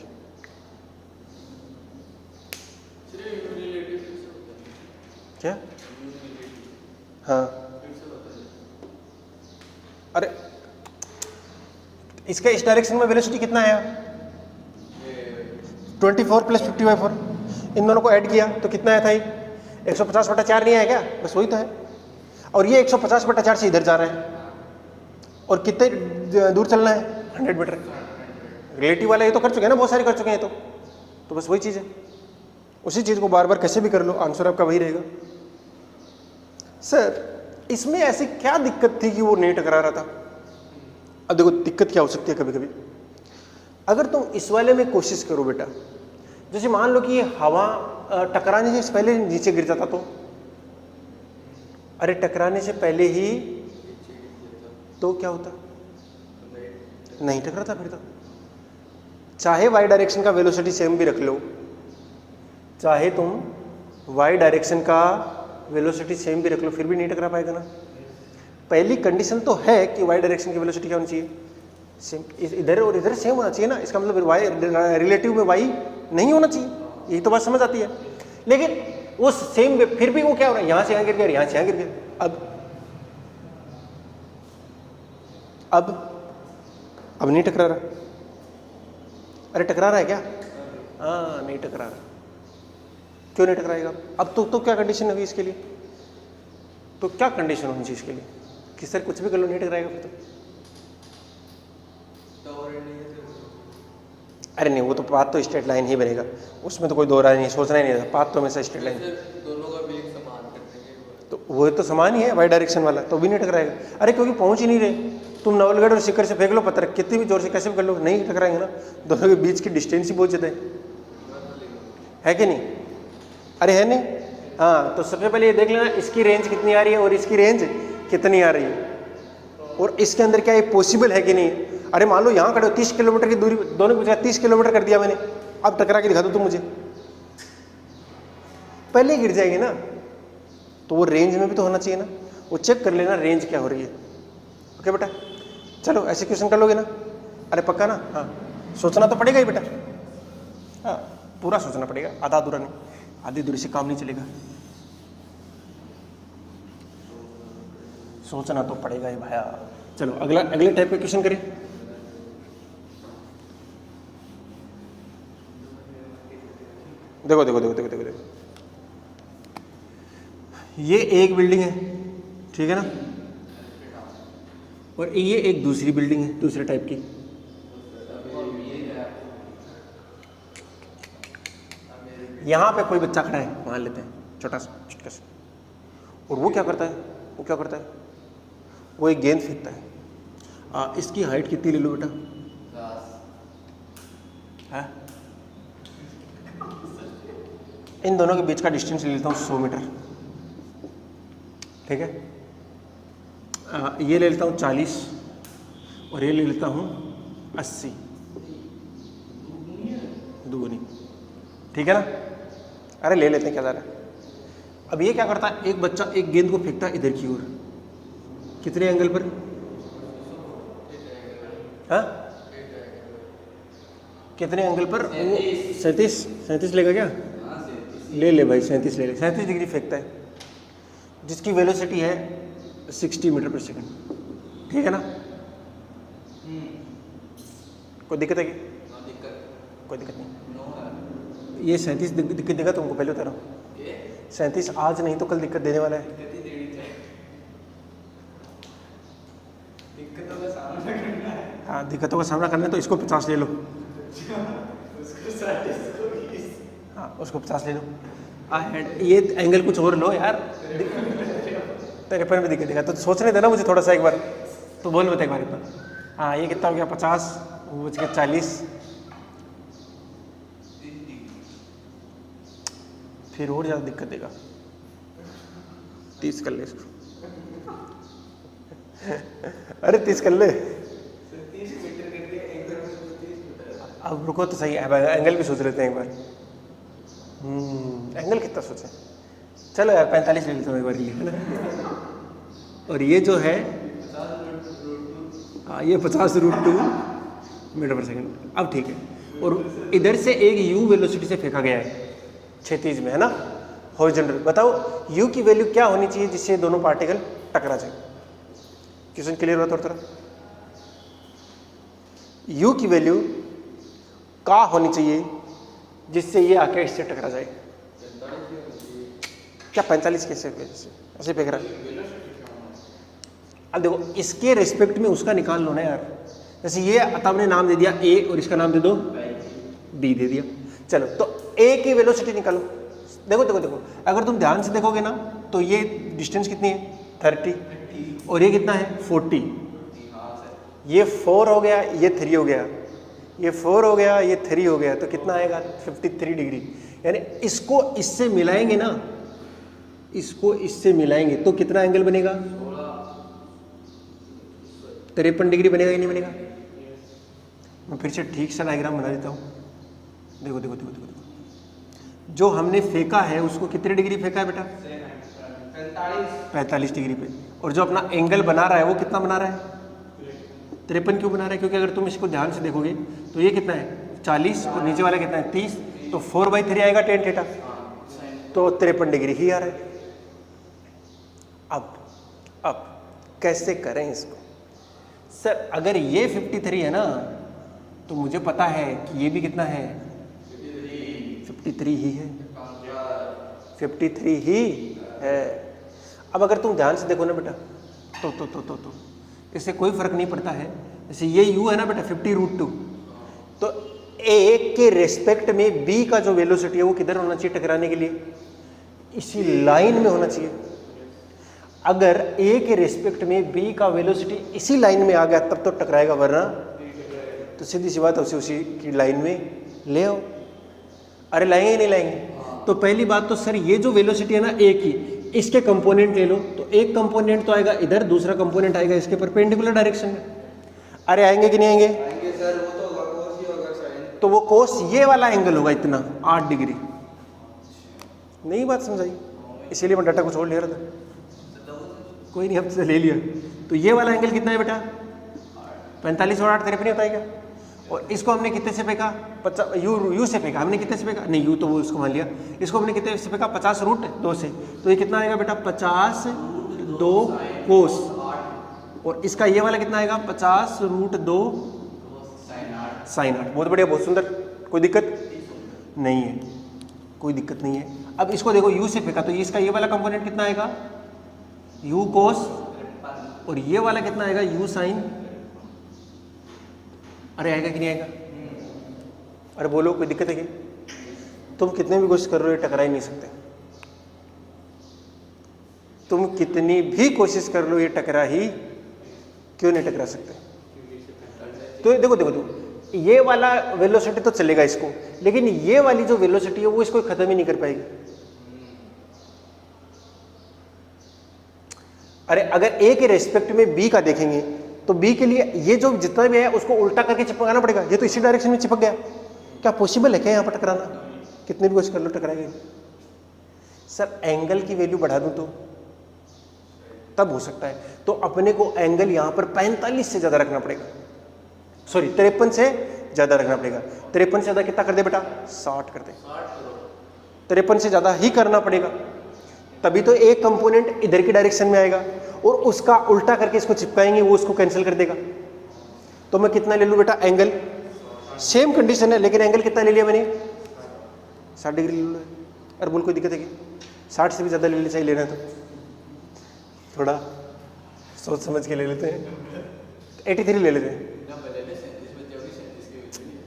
Speaker 1: क्या? हाँ, अरे इसका इस डायरेक्शन में वेलोसिटी कितना आया? 24 + 50/4। इन दोनों को ऐड किया तो कितना आया था? ये 150/4 नहीं आया क्या? बस वही तो है। और ये 150/4 से इधर जा रहा है, और कितने दूर चलना है? 100 मीटर। रिलेटिव वाला ये तो कर चुके हैं ना, बहुत सारे कर चुके हैं तो बस वही चीज़ है। उसी चीज़ को बार बार कैसे भी कर लो, आंसर आपका वही रहेगा। सर इसमें ऐसी क्या दिक्कत थी कि वो नहीं टकरा रहा था? अब देखो दिक्कत क्या हो सकती है कभी कभी, अगर तुम इस वाले में कोशिश करो बेटा, जैसे मान लो कि ये हवा टकराने से पहले नीचे गिर जाता तो, अरे टकराने से पहले ही तो क्या होता? नहीं टकराता फिर तो। चाहे वाई डायरेक्शन का वेलोसिटी सेम भी रख लो, चाहे तुम वाई डायरेक्शन का वेलोसिटी सेम भी रख लो, फिर भी नहीं टकरा पाएगा ना। पहली कंडीशन तो है कि वाई डायरेक्शन की वेलोसिटी क्या होनी चाहिए? सेम। इधर और इधर सेम होना चाहिए ना, इसका मतलब वाई रिलेटिव में वाई नहीं होना चाहिए, यही तो बात समझ आती है। लेकिन वो सेम, फिर भी वो क्या हो रहा है? यहाँ से यहाँ गिर गया, यहाँ से यहाँ गिर गया। अब नहीं टकरा रहा। अरे टकरा रहा है क्या? हाँ, नहीं टकरा रहा। क्यों नहीं टकराएगा? अब तो क्या कंडीशन होगी इसके लिए? तो क्या कंडीशन होनी चाहिए इसके लिए कि सर कुछ भी कर लो नहीं टकराएगा फिर तो? अरे नहीं, वो तो पाथ तो स्ट्रेट लाइन ही बनेगा, उसमें तो कोई दो राय नहीं, सोचना ही नहीं था। पाथ तो हमेशा स्ट्रेट लाइन।
Speaker 3: दोनों का वेग समान करते हैं,
Speaker 1: तो वो तो समान ही है वाई डायरेक्शन वाला, तो भी नहीं टकराएगा। अरे क्योंकि पहुंच ही नहीं रहे। तुम नवलगढ़ और सीकर से फेंक लो पत्थर, कितनी भी जोर से कैसे भी कर लो, नहीं टकराएंगे ना। दोनों के बीच की डिस्टेंस ही बहुत ज़्यादा है कि नहीं? अरे है नहीं? हाँ, तो सबसे पहले ये देख लेना इसकी रेंज कितनी आ रही है और इसकी रेंज कितनी आ रही है, और इसके अंदर क्या ये पॉसिबल है कि नहीं। अरे मान लो यहाँ खड़े हो, 30 किलोमीटर की दूरी, दोनों की जगह 30 किलोमीटर कर दिया मैंने, अब टकरा के दिखा दो तुम मुझे, पहले गिर जाएगी ना। तो वो रेंज में भी तो होना चाहिए ना, वो चेक कर लेना रेंज क्या हो रही है। ओके बेटा, चलो ऐसे क्वेश्चन कर लोगे ना? अरे पक्का ना? हाँ, सोचना तो पड़ेगा ही बेटा। हाँ, पूरा सोचना पड़ेगा, आधा अधूरा नहीं। आधी दूरी से काम नहीं चलेगा, सोचना तो पड़ेगा ही भाया। चलो अगले टाइप का क्वेश्चन करें। देखो देखो देखो देखो देखो देखो, ये एक बिल्डिंग है, ठीक है ना, और ये एक दूसरी बिल्डिंग है दूसरे टाइप की। यहाँ पे कोई बच्चा खड़ा है, मान लेते हैं छोटा सा, और वो क्या करता है? वो एक गेंद फेंकता है। इसकी हाइट कितनी ले लो बेटा? है? इन दोनों के बीच का डिस्टेंस ले लेता हूँ 100 मीटर, ठीक है। ये ले लेता हूँ 40 और ये ले लेता हूँ 80, दुगुनी, ठीक है ना। अरे ले लेते हैं, क्या जा रहा है। अब ये क्या करता है? एक बच्चा एक गेंद को फेंकता है इधर की ओर, कितने एंगल पर? हाँ, कितने एंगल पर? 37 लेगा क्या? ले भाई 37 ले ले। 37 डिग्री फेंकता है, जिसकी वेलोसिटी है 60 मीटर पर सेकंड, ठीक है ना। कोई दिक्कत है क्या? कोई दिक्कत नहीं। ये 37 दिक्कत देगा तुमको, पहले बता रहा हूँ। 37 आज नहीं तो कल दिक्कत देने वाला है।
Speaker 2: गति देनी चाहिए, दिक्कतों का सामना करना है।
Speaker 1: हाँ, दिक्कतों का सामना करना है तो इसको 50 ले लो।
Speaker 2: उसको 60 को 20।
Speaker 1: हाँ, उसको 50 ले लो। ये एंगल कुछ और लो यार, 53 में दिक्कत देगा तो सोचने देना मुझे थोड़ा सा एक बार, तो बोल बता एक बार इतना। हाँ, ये कितना हो गया 50, वो बच गया 40, फिर और ज़्यादा दिक्कत देगा। 30 कर ले इसको। अरे 30 कर ले।
Speaker 2: 30 मीटर करके एक तरफ से 30 मीटर।
Speaker 1: अब रुको तो सही, अब एंगल भी सोच लेते हैं एक बार। एंगल कितना सोचे, चलो यार 45 ले लेता हूँ एक बार के लिए, है ना। और ये जो है हाँ, ये 50√2 मीटर पर सेकंड। अब ठीक है, और इधर से एक u वेलोसिटी से फेंका गया है क्षैतिज में, है ना, हॉरिजॉन्टल। बताओ u की वैल्यू क्या होनी चाहिए जिससे दोनों पार्टिकल टकरा जाए। क्वेश्चन क्लियर हुआ थोड़ा थोड़ा। u की वैल्यू क्या होनी चाहिए जिससे ये आके इससे टकरा जाए। क्या 45 कैसे ऐसे फेंक रहा है। अब देखो इसके रेस्पेक्ट में उसका निकाल लो ना यार। जैसे ये तब ने नाम दे दिया a और इसका नाम दे दो b दे दिया। चलो तो a की वेलोसिटी निकालो। देखो देखो देखो, अगर तुम ध्यान से देखोगे ना तो ये डिस्टेंस कितनी है 30 और ये कितना है 40। ये 4 हो गया, ये 3 हो गया, ये 4 हो गया, ये 3 हो गया, तो कितना आएगा 53 डिग्री। यानी इसको इससे मिलाएंगे ना, इसको इससे मिलाएंगे तो कितना एंगल बनेगा 53 डिग्री बनेगा कि नहीं बनेगा। मैं फिर से ठीक से डायग्राम बना देता हूँ। देखो देखो देखो देखो देखो, जो हमने फेंका है उसको कितने डिग्री फेंका है बेटा 45 डिग्री पे, और जो अपना एंगल बना रहा है वो कितना बना रहा है 53 क्यों बना रहा है, क्योंकि अगर तुम इसको ध्यान से देखोगे तो ये कितना है 40 और नीचे वाला कितना है 30, तो 4/3 आएगा tan थीटा, तो 53 डिग्री ही आ रहा है। अब कैसे करें इसको। सर अगर ये 53 है ना तो मुझे पता है कि ये भी कितना है 53 ही है, 53 ही है। अब अगर तुम ध्यान से देखो ना बेटा तो इससे कोई फर्क नहीं पड़ता है। जैसे ये u है ना बेटा 50√2, तो a के रेस्पेक्ट में b का जो वेलोसिटी है वो किधर होना चाहिए टकराने के लिए, इसी लाइन में होना चाहिए। अगर a के रेस्पेक्ट में b का वेलोसिटी इसी लाइन में आ गया तब तो टकराएगा, वरना तो सीधी सी बात है उसी की लाइन में ले आओ। अरे लाएंगे नहीं लाएंगे। तो पहली बात तो सर ये जो वेलोसिटी है ना a की, इसके कंपोनेंट ले लो, तो एक कंपोनेंट तो आएगा इधर, दूसरा कंपोनेंट आएगा इसके परपेंडिकुलर डायरेक्शन में। अरे आएंगे कि नहीं आएंगे।
Speaker 2: आएंगे सर, वो तो होगा कोस ही होगा साइन।
Speaker 1: तो वो कोस ये वाला एंगल होगा इतना 8 डिग्री। नहीं बात समझाई, इसीलिए मैं डाटा कुछ और ले रहा था। कोई नहीं, अब से ले लिया। तो ये वाला एंगल कितना है बेटा 45 और 8 53 होता है क्या। और इसको हमने कितने से फेंका 50, यू से फेंका हमने, कितने से फेंका नहीं यू तो वो इसको मान लिया, इसको हमने कितने से फेंका 50√2 से, तो ये कितना आएगा बेटा 50√2 कोस, और इसका ये वाला कितना आएगा 50√2 साइन 8। बहुत बढ़िया, बहुत सुंदर, कोई दिक्कत नहीं है, कोई दिक्कत नहीं है। अब इसको देखो यू से फेंका तो इसका ये वाला कंपोनेंट कितना आएगा यू कोस, और ये वाला कितना आएगा यू साइन। अरे आएगा कि नहीं आएगा। अरे बोलो, कोई दिक्कत है क्या। तुम कितने भी कोशिश कर रहे हो टकरा ही नहीं सकते, तुम कितनी भी कोशिश कर लो ये टकरा ही क्यों नहीं टकरा सकते। तो देखो देखो देखो, ये वाला वेलोसिटी तो चलेगा इसको, लेकिन ये वाली जो वेलोसिटी है वो इसको खत्म ही नहीं कर पाएगी। अरे अगर ए के रेस्पेक्ट में बी का देखेंगे तो बी के लिए ये जो जितना भी है उसको उल्टा करके चिपकाना पड़ेगा। ये तो इसी डायरेक्शन में चिपक गया, क्या पॉसिबल है क्या यहाँ पर टकराना। कितनी भी कोशिश कर लो टकराएगा। सर एंगल की वैल्यू बढ़ा दूं तो तब हो सकता है, तो अपने को एंगल यहाँ पर 45 से ज्यादा रखना पड़ेगा, सॉरी 53 से ज्यादा रखना पड़ेगा। 53 से ज्यादा कितना कर दे बेटा 60 कर दे, 53 से ज्यादा ही करना पड़ेगा, तभी तो एक कंपोनेंट इधर की डायरेक्शन में आएगा और उसका उल्टा करके इसको चिपकाएंगे, वो उसको कैंसिल कर देगा। तो मैं कितना ले लूँ बेटा एंगल, सेम कंडीशन है लेकिन एंगल कितना ले लिया मैंने 60 डिग्री ले लूँ। अरे बोल कोई दिक्कत है क्या। 60 से भी ज़्यादा ले ले, चाहिए लेना तो थोड़ा सोच समझ के ले लेते हैं। 83 ले लेते हैं,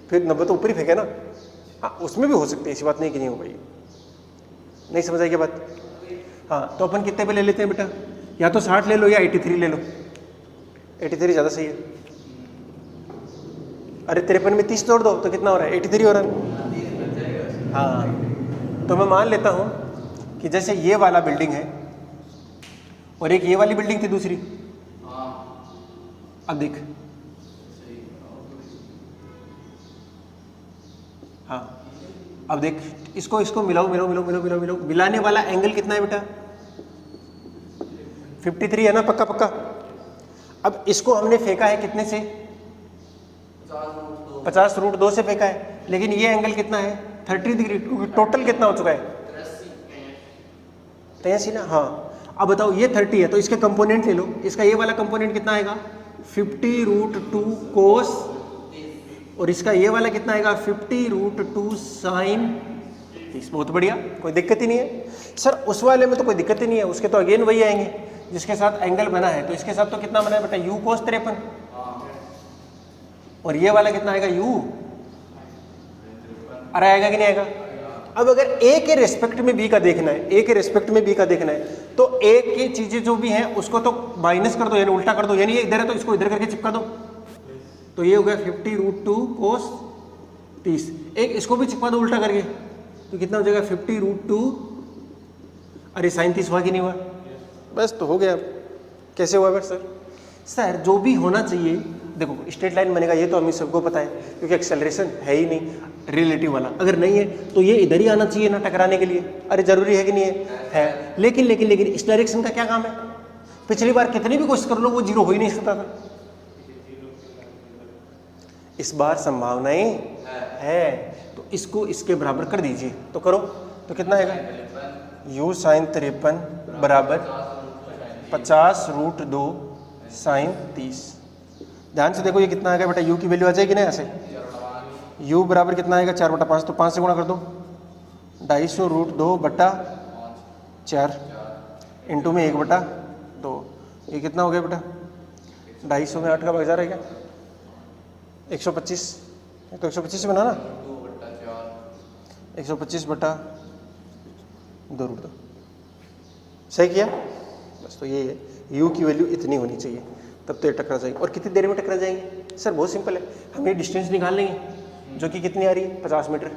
Speaker 1: फिर 90 तो ऊपर ही फेंके ना। हाँ उसमें भी हो सकती है, ऐसी बात नहीं कि नहीं हो पाई। नहीं समझ आई क्या बात? हाँ तो अपन कितने पे ले लेते हैं बेटा? या तो 60 ले लो या 83 ले लो। 83 ज़्यादा सही है। अरे 53 में 30 जोड़ दो तो कितना हो रहा है? 83 हो रहा है। हाँ तो मैं मान लेता हूँ कि जैसे ये वाला बिल्डिंग है और एक ये वाली बिल्डिंग थी दूसरी। अब देख, हाँ अब देख, इसको इसको मिलाओ मिलाओ मिलाओ मिलाओ मिलाओ मिलाओ, मिलाने वाला एंगल कितना है बेटा? 53 है ना, पक्का पक्का। अब इसको हमने फेंका है कितने से? 50√2 से फेंका है, लेकिन ये एंगल कितना है? 30 डिग्री। टोटल कितना हो चुका है? 83 ना। हाँ अब बताओ, ये 30 है तो इसके कंपोनेंट ले लो। इसका ये वाला कंपोनेंट कितना आएगा? 50√2 कोस, और इसका ये वाला कितना आएगा? 50√2 साइन 30। बहुत बढ़िया, कोई दिक्कत ही नहीं है सर। उस वाले में तो कोई दिक्कत ही नहीं है, उसके तो अगेन वही आएंगे जिसके साथ एंगल बना है। तो इसके साथ तो कितना बना है बेटा? u कोस 53। और ये वाला कितना आएगा? u। अरे आएगा कि नहीं आएगा? अब अगर a के रेस्पेक्ट में b का देखना है, a के रेस्पेक्ट में b का देखना है, तो a की चीजें जो भी हैं उसको तो माइनस कर दो, यानी उल्टा कर दो। यानी ये इधर है तो इसको इधर करके चिपका दो, तो ये हो गया 50√2 कोस 30। एक इसको भी चिपका दो उल्टा करके, तो कितना हो जाएगा? 50√2। अरे साइन 30 हुआ कि नहीं हुआ? बस तो हो गया। कैसे हुआ सर? सर जो भी होना चाहिए, देखो स्ट्रेट लाइन बनेगा ये तो हमें सबको पता है, क्योंकि एक्सेलरेशन है ही नहीं रिलेटिव वाला। अगर नहीं है तो ये इधर ही आना चाहिए ना टकराने के लिए। अरे जरूरी है कि नहीं है? लेकिन लेकिन लेकिन इस डायरेक्शन का क्या काम है? पिछली बार कितनी भी कोशिश कर लो वो जीरो हो ही नहीं सकता था। इस बार संभावनाएं है, तो इसको इसके बराबर कर दीजिए। तो करो, तो कितना आएगा? u साइन 53 बराबर 50√2 साइन 30। ध्यान से देखो ये कितना आएगा बेटा? u की वैल्यू आ जाएगी ना ऐसे। u बराबर कितना आएगा? 4/5। तो 5 से गुणा कर दो, 250/4 इंटू में 1/2। ये कितना हो गया बेटा? 250 में 8 का भाग जा रहा है क्या? 125। तो 125 से बना ना, 125/2√2। सही किया? बस तो ये है, u की वैल्यू इतनी होनी चाहिए, तब तो ये टकरा जाएगी। और कितनी देर में टकरा जाएंगे? सर बहुत सिंपल है, हम ये डिस्टेंस निकाल लेंगे जो कि कितनी आ रही है? 50 मीटर।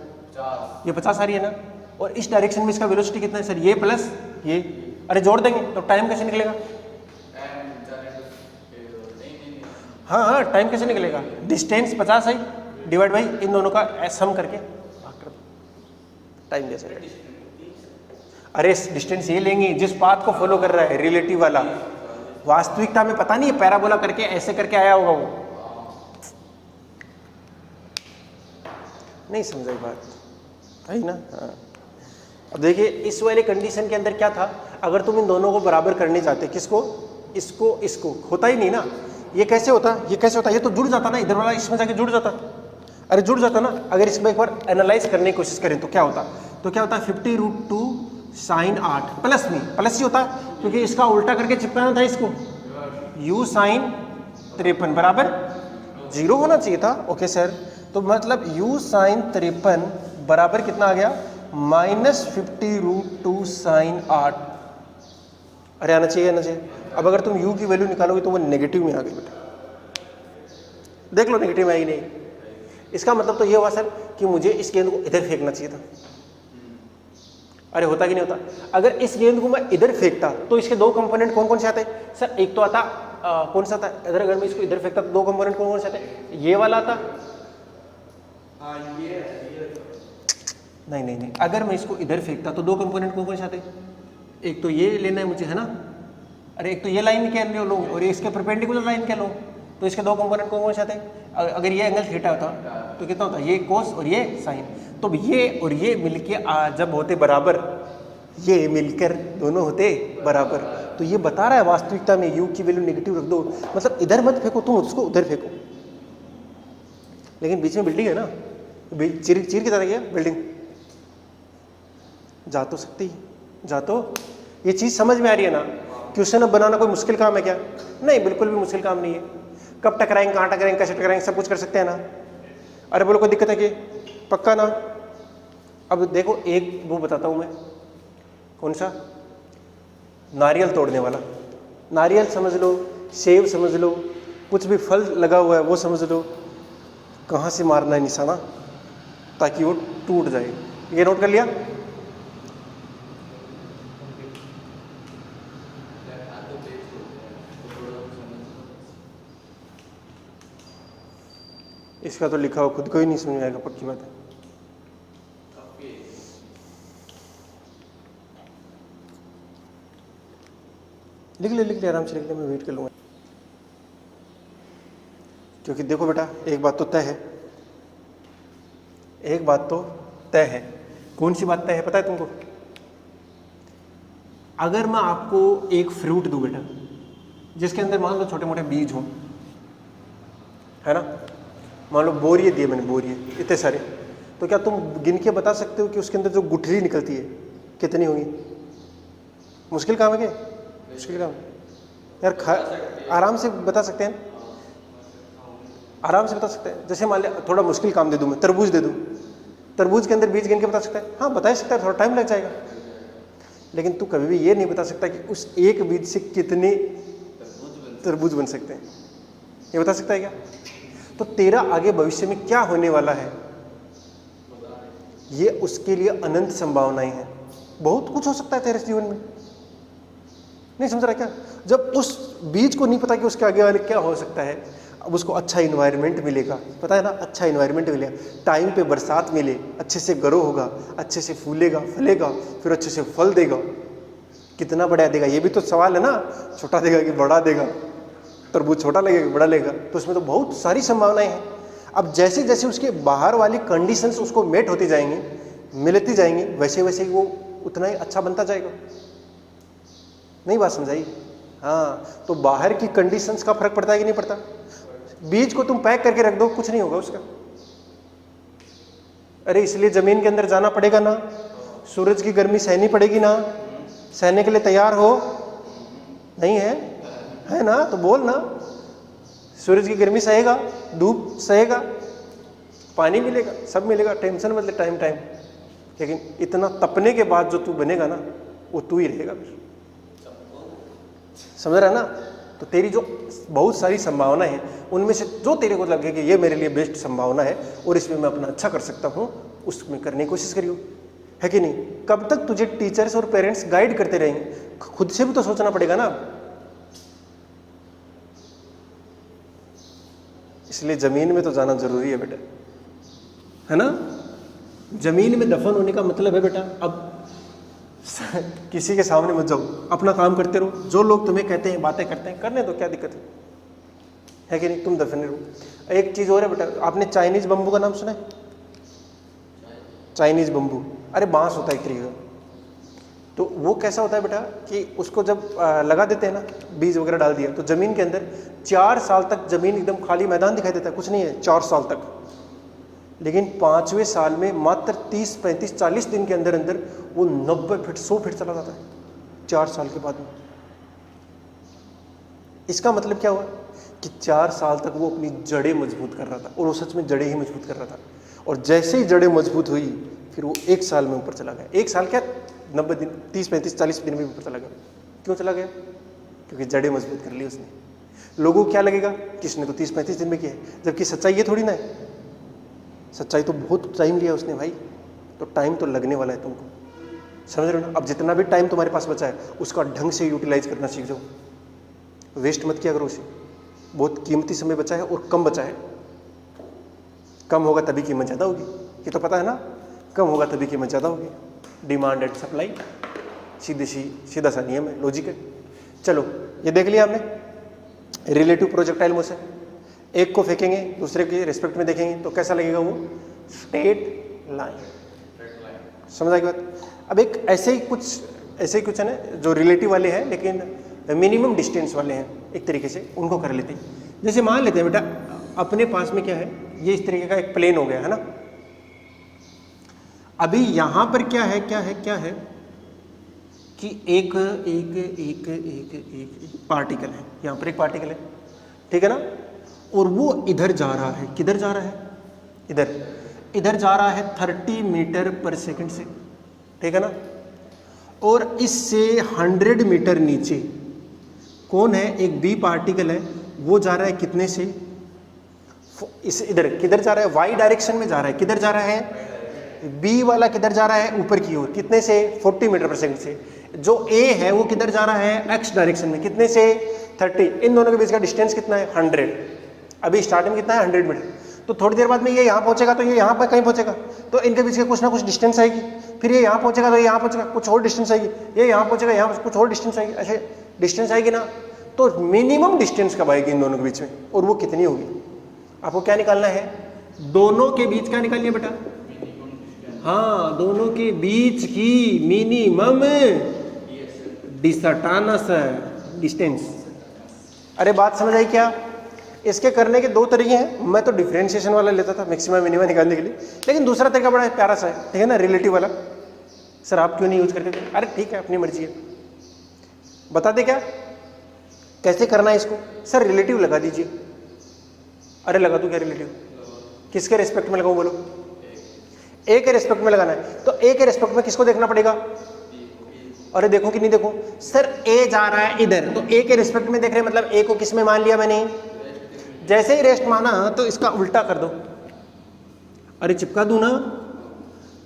Speaker 1: ये 50 आ रही है ना, और इस डायरेक्शन में इसका वेलोसिटी कितना है सर? ये प्लस ये। अरे जोड़ देंगे तो टाइम कैसे निकलेगा? हाँ हाँ टाइम कैसे निकलेगा? डिस्टेंस 50 है डिवाइड बाई इन दोनों का सम करके टाइम जैसे। अरे डिस्टेंस ये लेंगे जिस पाथ को फॉलो कर रहा है, रिलेटिव वाला। वास्तविकता में पता नहीं है, पैराबोला करके ऐसे करके आया होगा वो। नहीं समझ आई बात है ना? हाँ। अब देखिए इस वाले कंडीशन के अंदर क्या था, अगर तुम इन दोनों को बराबर करने जाते, किसको? इसको इसको, होता ही नहीं ना। ये कैसे होता? ये कैसे होता? ये तो जुड़ जाता ना, इधर वाला इसमें जाके जुड़ जाता। अरे जुड़ जाता ना। अगर इसमें एक बार एनालाइज करने की कोशिश करें तो क्या होता? तो क्या होता? 50√2 साइन 8 प्लस में प्लस ही होता, क्योंकि इसका उल्टा करके चिपकाना था इसको। u साइन 53 बराबर 0 होना चाहिए था। ओके सर, तो मतलब u साइन 53 बराबर कितना आ गया? -50√2 साइन 8। अरे आना चाहिए, आना चाहिए। अब अगर तुम u की वैल्यू निकालोगे तो वो नेगेटिव में आ गई बेटा। देख लो नेगेटिव में आई नहीं। इसका मतलब तो ये हुआ सर कि मुझे इस गेंद को इधर फेंकना चाहिए था। अरे होता कि नहीं होता? अगर इस गेंद को मैं इधर फेंकता तो इसके दो कंपोनेंट कौन कौन से आते? सर एक तो आता कौन सा था? अगर मैं इसको इधर फेंकता तो दो कंपोनेंट कौन कौन से आते? ये वाला आता। नहीं नहीं नहीं, अगर मैं इसको इधर फेंकता तो दो कंपोनेंट कौन कौन से आते? एक तो ये लेना है मुझे, है ना? अरे एक तो ये लाइन क्या लो और इसके परपेंडिकुलर लाइन क्या लो, तो इसके दो कंपोनेंट कौन कौन से आते? अगर ये एंगल थीटा होता तो कितना होता? ये कोस और ये साइन। तो ये और ये मिलके जब होते बराबर, ये मिलकर दोनों होते बराबर, तो ये बता रहा है वास्तविकता में u की वैल्यू नेगेटिव रख दो। मतलब इधर मत फेंको, तुम उसको उधर फेंको। लेकिन बीच में बिल्डिंग है ना, चीर की तरह गया बिल्डिंग, जा तो सकती जा तो ये चीज़ समझ में आ रही है ना? क्वेश्चन अब बनाना कोई मुश्किल काम है क्या? नहीं, बिल्कुल भी मुश्किल काम नहीं है। कब टकराएंगे, कहाँ टकराएंगे, कैसे टकराएंगे, सब कुछ कर सकते हैं ना। अरे बोलो कोई दिक्कत है कि? पक्का ना? अब देखो एक वो बताता हूँ मैं, कौन सा? नारियल तोड़ने वाला। नारियल समझ लो, सेब समझ लो, कुछ भी फल लगा हुआ है वो समझ लो, कहाँ से मारना है निशाना ताकि वो टूट जाए। ये नोट कर लिया? इसका तो लिखा हो खुद को ही नहीं समझ में आएगा, पक्की बात है। लिख ले आराम से लिख ले, मैं वेट कर लूँगा। क्योंकि देखो बेटा, एक बात तो तय है, एक बात तो तय है। कौन सी बात तय है पता है तुमको? अगर मैं आपको एक फ्रूट दूं बेटा, जिसके अंदर मान लो छोटे मोटे बीज हों, है ना, मान लो बोरिए दिए मैंने, बोरिए इतने सारे, तो क्या तुम गिन के बता सकते हो कि उसके अंदर जो गुठली निकलती है कितनी होंगी? मुश्किल काम है क्या? मुश्किल काम यार, आराम से बता सकते हैं, आराम से बता सकते हैं। जैसे मान लिया थोड़ा मुश्किल काम दे दूं मैं, तरबूज दे दूं, तरबूज के अंदर बीज गिन के बता सकता है? हाँ बता सकता है, थोड़ा टाइम लग जाएगा। लेकिन तू कभी भी ये नहीं बता सकता कि उस एक बीज से कितने तरबूज बन सकते हैं। ये बता सकता है क्या? तो तेरा आगे भविष्य में क्या होने वाला है, ये उसके लिए अनंत संभावनाएं हैं। बहुत कुछ हो सकता है तेरे जीवन में, नहीं समझ रहा क्या? जब उस बीज को नहीं पता कि उसके आगे वाले क्या हो सकता है, अब उसको अच्छा इन्वायरमेंट मिलेगा, पता है ना, अच्छा इन्वायरमेंट मिलेगा, टाइम पे बरसात मिले, अच्छे से ग्रो होगा, अच्छे से फूलेगा, फलेगा, फिर अच्छे से फल देगा। कितना बड़ा देगा ये भी तो सवाल है ना, छोटा देगा कि बड़ा देगा? तरबूज छोटा लगेगा कि बड़ा लगेगा? तो उसमें तो बहुत सारी संभावनाएं हैं। अब जैसे जैसे उसके बाहर वाली कंडीशंस उसको मेट होती जाएंगी, मिलती जाएंगी, वैसे वैसे ही वो उतना ही अच्छा बनता जाएगा। नहीं बात समझाई? हाँ, तो बाहर की कंडीशंस का फर्क पड़ता है कि नहीं पड़ता? बीज को तुम पैक करके रख दो, कुछ नहीं होगा उसका। अरे इसलिए जमीन के अंदर जाना पड़ेगा ना, सूरज की गर्मी सहनी पड़ेगी ना, सहने के लिए तैयार हो? नहीं है ना? तो बोल ना, सूरज की गर्मी सहेगा, धूप सहेगा, पानी मिलेगा, सब मिलेगा, टेंशन मतलब टाइम टाइम। लेकिन इतना तपने के बाद जो तू बनेगा ना, वो तू ही रहेगा फिर। समझ रहा है ना? तो तेरी जो बहुत सारी संभावनाएं हैं, उनमें से जो तेरे को लगे कि ये मेरे लिए बेस्ट संभावना है और इसमें मैं अपना अच्छा कर सकता हूँ, उसमें करने की कोशिश करियो, है कि नहीं? कब तक तुझे टीचर्स और पेरेंट्स गाइड करते रहेंगे? खुद से भी तो सोचना पड़ेगा ना। इसलिए जमीन में तो जाना जरूरी है बेटा, है ना? जमीन में दफन होने का मतलब है बेटा, अब किसी के सामने मत जाओ, अपना काम करते रहो। जो लोग तुम्हें कहते हैं, बातें करते हैं, करने दो, क्या दिक्कत है कि नहीं? तुम दफन रहो। एक चीज और है बेटा, आपने चाइनीज बम्बू का नाम सुना है? चाइनीज बम्बू, अरे बांस होता है एक तरीके का। तो वो कैसा होता है बेटा कि उसको जब लगा देते हैं ना, बीज वगैरह डाल दिया, तो जमीन के अंदर 4 साल तक जमीन एकदम खाली मैदान दिखाई देता है, कुछ नहीं है 4 साल तक। लेकिन 5वें साल में मात्र 30, 35, 40 दिन के अंदर अंदर वो 90 फीट 100 फीट चला जाता है 4 साल के बाद में। इसका मतलब क्या हुआ कि 4 साल तक वो अपनी जड़ें मजबूत कर रहा था, और वो सच में जड़ें ही मजबूत कर रहा था। और जैसे ही जड़ें मजबूत हुई, फिर वो 1 साल में ऊपर चला गया। 1 साल क्या, 90 दिन, 30, 35, 40 दिन में ऊपर चला गया। क्यों चला गया? क्योंकि जड़ें मजबूत कर ली उसने। लोगों को क्या लगेगा कि इसने तो 30-35 दिन में किया है, जबकि सच्चाई ये थोड़ी ना है। सच्चाई तो बहुत टाइम लिया उसने भाई, तो टाइम तो लगने वाला है तुमको, समझ रहे हो ना? अब जितना भी टाइम तुम्हारे पास बचा है, उसका ढंग से यूटिलाइज करना सीख जाओ, वेस्ट मत किया करो उसे। बहुत कीमती समय बचा है और कम बचा है। कम होगा तभी कीमत ज़्यादा होगी, ये तो पता है ना? कम होगा तभी कीमत ज़्यादा होगी। डिमांड एंड सप्लाई, सीधा सा नियम है, लॉजिक है। चलो ये देख लिया हमने रिलेटिव प्रोजेक्टाइल मोशन। एक को फेंकेंगे, दूसरे के रिस्पेक्ट में देखेंगे तो कैसा लगेगा वो? Straight line. समझ आई बात? अब एक ऐसे ही कुछ है ना जो रिलेटिव वाले हैं, लेकिन मिनिमम डिस्टेंस वाले हैं, एक तरीके से उनको कर लेते हैं। जैसे मान लेते हैं बेटा, अपने पास में क्या है, ये इस तरीके का एक प्लेन हो गया है ना। अभी यहां पर क्या है, कि एक पार्टिकल है, यहाँ पर एक पार्टिकल है, ठीक है ना, और वो इधर जा रहा है, किधर जा रहा है, इधर जा रहा है 30 मीटर पर सेकंड से, ठीक है ना, और इससे 100 मीटर नीचे कौन है, एक बी पार्टिकल है, वो जा रहा है कितने से, इस इधर किधर जा रहा है, वाई डायरेक्शन में जा रहा है, किधर जा रहा है, बी वाला किधर जा रहा है, ऊपर की ओर, कितने से, 40 मीटर पर सेकंड से। जो ए है वो किधर जा रहा है, एक्स डायरेक्शन में, कितने से, 30। इन दोनों के बीच का डिस्टेंस कितना है, 100। अभी स्टार्टिंग में कितना है, 100 मीटर। तो थोड़ी देर बाद में ये यहाँ पहुंचेगा तो ये यहाँ पर कहीं पहुंचेगा, तो इनके बीच के कुछ ना कुछ डिस्टेंस आएगी, फिर ये यहाँ पहुंचेगा तो ये यहाँ पहुंचेगा, कुछ और डिस्टेंस आएगी, ये यहाँ पहुंचेगा, यहाँ कुछ और डिस्टेंस आएगी, ऐसे डिस्टेंस आएगी ना। तो मिनिमम डिस्टेंस कब आएगी इन दोनों के बीच में, और वो कितनी होगी, आपको क्या निकालना है, दोनों के बीच क्या निकालिए बेटा, हाँ, दोनों के बीच की मिनिमम डिस्टेंस। अरे बात समझ आई क्या? इसके करने के दो तरीके हैं, मैं तो डिफरेंशिएशन वाला लेता था मैक्सिमम मिनिमम निकालने के लिए, लेकिन दूसरा तरीका बड़ा प्यारा सा है, ठीक है ना, रिलेटिव वाला। सर आप क्यों नहीं यूज करते? अरे ठीक है, अपनी मर्जी है, बता दे क्या कैसे करना है इसको। सर रिलेटिव लगा दीजिए। अरे लगा दूं क्या रिलेटिव? किसके रेस्पेक्ट में लगाऊं बोलो? ए के रेस्पेक्ट में लगाना है, तो ए के रेस्पेक्ट में किसको देखना पड़ेगा? अरे देखो कि नहीं देखो, सर ए जा रहा है इधर, तो ए के रेस्पेक्ट में देख रहे हैं, मतलब ए को किस में मान लिया मैंने, जैसे ही रेस्ट माना तो इसका उल्टा कर दो, अरे चिपका दूं ना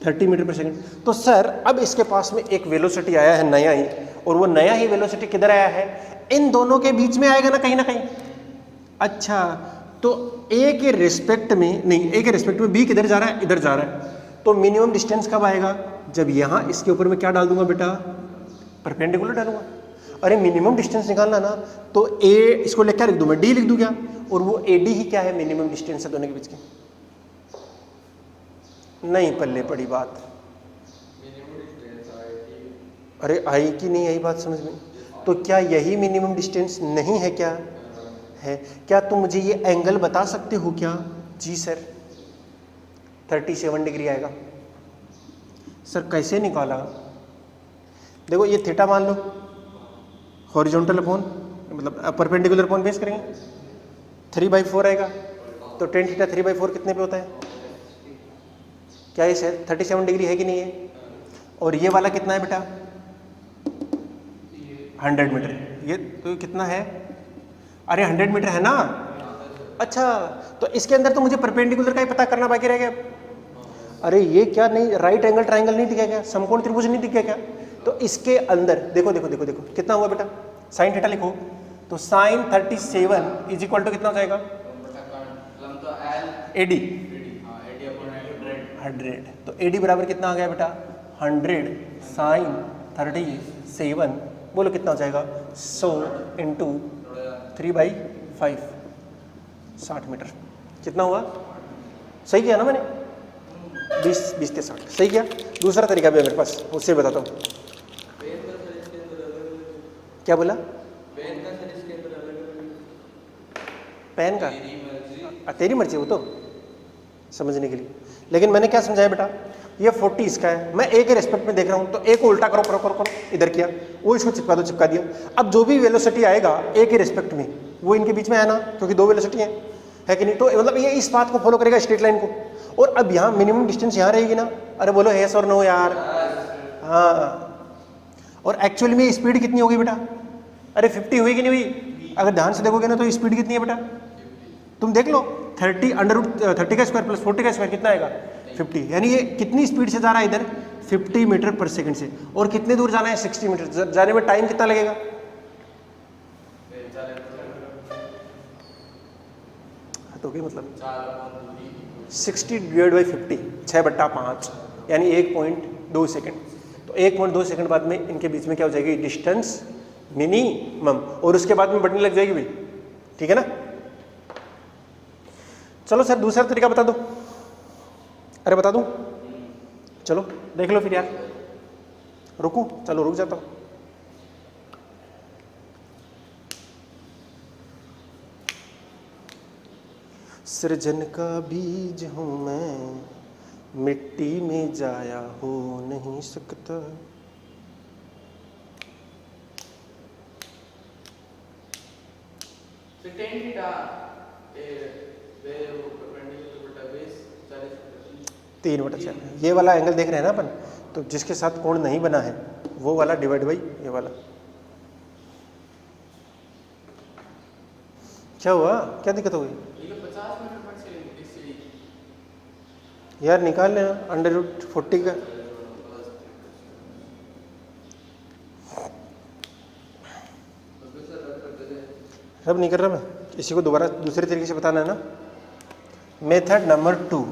Speaker 1: 30 मीटर पर सेकंड। तो सर अब इसके पास में एक वेलोसिटी आया है नया ही, और वो नया ही वेलोसिटी किधर आया है, इन दोनों के बीच में आएगा ना कहीं। अच्छा, तो ए के रेस्पेक्ट में नहीं, ए के रेस्पेक्ट में बी किधर जा रहा है, इधर जा रहा है, तो मिनिमम डिस्टेंस कब आएगा, जब यहाँ इसके ऊपर में क्या डाल दूंगा बेटा, परपेंडिकुलर डालूंगा। अरे मिनिमम डिस्टेंस निकालना ना, तो ए इसको क्या लिख दूं मैं, डी लिख दूं क्या, और वो ए डी ही क्या है, मिनिमम डिस्टेंस है दोनों के बीच की। नहीं पल्ले पड़ी बात, अरे आई कि नहीं आई बात समझ में? तो क्या यही मिनिमम डिस्टेंस नहीं है क्या है? क्या तुम मुझे ये एंगल बता सकते हो क्या? जी सर 37 डिग्री आएगा। सर कैसे निकाला? देखो ये थीटा मान लो, हॉरिजॉन्टल अपॉन मतलब परपेंडिकुलर अपॉन बेस करेंगे, 3/4 आएगा, तो tan थीटा 3/4 कितने पे होता है? क्या ये सर 37 डिग्री है कि नहीं है? और ये वाला कितना है बेटा? 100 मीटर। ये तो कितना है? अरे 100 मीटर है ना। अच्छा, तो इसके अंदर तो मुझे परपेंडिकुलर का ही पता करना बाकी रह गया। अरे ये क्या नहीं, राइट एंगल ट्राइंगल नहीं दिखा क्या, समकोण त्रिभुज नहीं दिखा क्या? तो इसके अंदर देखो देखो देखो देखो कितना हुआ बेटा, साइन थीटा लिखो, तो साइन 37 इज इक्वल टू कितना हो जाएगा, एडी 100। तो एडी बराबर कितना आ गया बेटा, 100 साइन 37, बोलो कितना हो जाएगा, 100 इंटू 3/5, 60 मीटर। कितना हुआ? सही किया ना मैंने? 20 से 60 सही किया। दूसरा तरीका भी है मेरे पास, उससे बताता हूँ। क्या बोला? पेन का तेरी मर्जी, वो तो समझने के लिए, लेकिन मैंने क्या समझाया बेटा, ये 40 इसका है, मैं ए के रेस्पेक्ट में देख रहा हूँ, तो ए को उल्टा करो करो करो करो, इधर किया, वो इसको चिपका दो, चिपका दिया। अब जो भी वेलोसिटी आएगा ए के रेस्पेक्ट में, वो इनके बीच में है ना, क्योंकि दो वेलोसिटी है कि नहीं, तो मतलब ये इस बात को फॉलो करेगा, स्ट्रेट लाइन को। और अब यहाँ मिनिमम डिस्टेंस यहाँ रहेगी ना। अरे बोलो यस और नो यार। हाँ, और एक्चुअली में स्पीड कितनी होगी बेटा? अरे 50 हुई कि नहीं हुई? अगर ध्यान से देखोगे ना तो स्पीड कितनी है बेटा, तुम देख लो, 30 का स्क्वायर प्लस 40 का स्क्वायर कितना आएगा, 50। यानी ये कितनी स्पीड से जा रहा है इधर, 50 मीटर पर सेकंड से। और कितने दूर जाना है, 60 मीटर। जाने में टाइम कितना लगेगा? तो क्या मतलब 60/50, 6/5, यानी 1.2 सेकंड। तो 1.2 सेकंड बाद में इनके बीच में क्या हो जाएगी, डिस्टेंस मिनिमम, और उसके बाद में बढ़ने लग जाएगी भाई, ठीक है ना। चलो सर दूसरा तरीका बता दो। अरे बता दूं? चलो देख लो फिर यार, रुकूं? चलो रुक जाता हूं। सृजन का बीज हूं मैं, मिट्टी में जाया हो नहीं सकता।
Speaker 2: क्या वे वो परपेंडिकुलर बटा बेस 40
Speaker 1: 3/4 ये वाला एंगल देख रहे हैं ना अपन, तो जिसके साथ कोण नहीं बना है वो वाला डिवाइड बाई ये वाला। क्या हुआ, क्या दिक्कत हो गई?
Speaker 2: ये 50 मीटर पर सीढ़ी
Speaker 1: यार निकाल लेना √40 का। सब नहीं कर रहा मैं, इसी को दोबारा दूसरे तरीके से बताना है ना। मेथड नंबर 2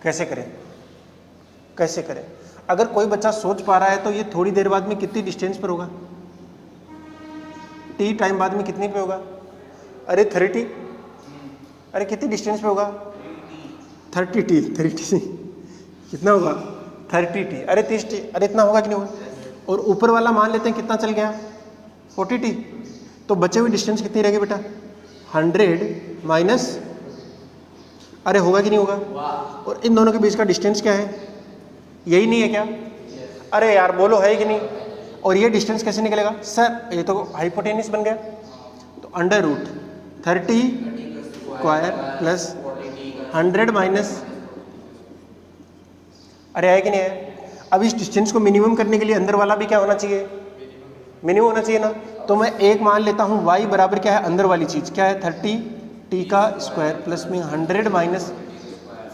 Speaker 1: कैसे करें? अगर कोई बच्चा सोच पा रहा है तो ये थोड़ी देर बाद में कितनी डिस्टेंस पर होगा, t टाइम बाद में कितने पे होगा? अरे 30, अरे कितनी डिस्टेंस पे होगा? 30t से कितना होगा? 30t, अरे 30t, अरे इतना होगा कि नहीं होगा? और ऊपर वाला मान लेते हैं कितना चल गया? 40t। तो बचे हुई डिस्टेंस कितनी रहेगी बेटा? 100 माइनस, अरे होगा कि नहीं होगा? और इन दोनों के बीच का डिस्टेंस क्या है? यही नहीं है क्या? अरे यार बोलो, है कि नहीं? और ये डिस्टेंस कैसे निकलेगा सर? ये तो हाइपोटेनस बन गया। तो √30 स्क्वायर प्लस 100 माइनस, अरे है कि नहीं है? अब इस डिस्टेंस को मिनिमम करने के लिए अंदर वाला भी क्या होना चाहिए? मिनिमम होना चाहिए ना। तो मैं एक मान लेता हूँ y बराबर क्या है? अंदर वाली चीज़ क्या है? 30t का स्क्वायर प्लस में 100 माइनस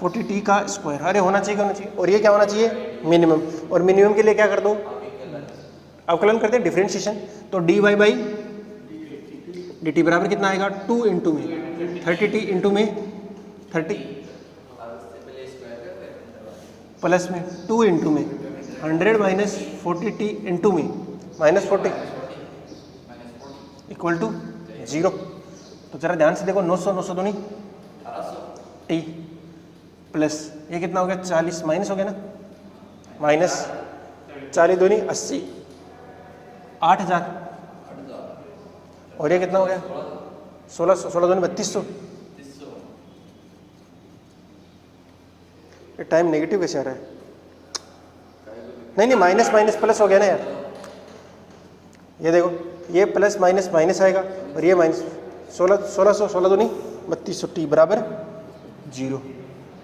Speaker 1: 40t का स्क्वायर। अरे होना चाहिए। और ये क्या होना चाहिए? मिनिमम। और मिनिमम के लिए क्या कर दो? अवकलन करते हैं, डिफरेंशिएशन। तो dy बाई dt बराबर कितना आएगा? 2 इंटू में 30t इंटू में 30 प्लस में 2 इंटू में 100 माइनस 40t इंटू में माइनस 40 इक्वल टू 0। तो जरा ध्यान से देखो, 900 दूनी t प्लस ये कितना हो गया? 40 माइनस हो गया ना, माइनस 40 दूनी 80, 8000। और ये कितना हो गया? 16 दूनी 3200। ये टाइम नेगेटिव कैसे आ रहा है? नहीं माइनस माइनस प्लस हो गया ना यार। ये देखो, ये प्लस माइनस माइनस आएगा और ये माइनस 16 दूनी 3200 t बराबर 0।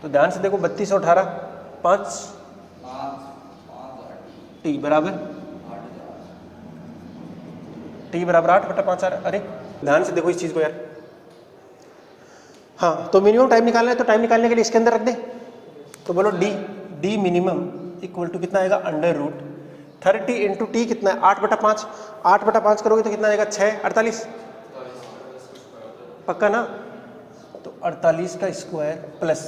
Speaker 1: तो ध्यान से देखो, 3218 5 t बराबर 8/5। अरे ध्यान से देखो इस चीज़ को यार। हाँ, तो मिनिमम टाइम निकालना है, तो टाइम निकालने के लिए इसके अंदर रख दे। तो बोलो d मिनिमम इक्वल टू कितना आएगा? √30 इंटू टी कितना है? 8/5। 8/5 करोगे तो कितना आएगा? 6 48 पक्का ना। तो 48 का स्क्वायर प्लस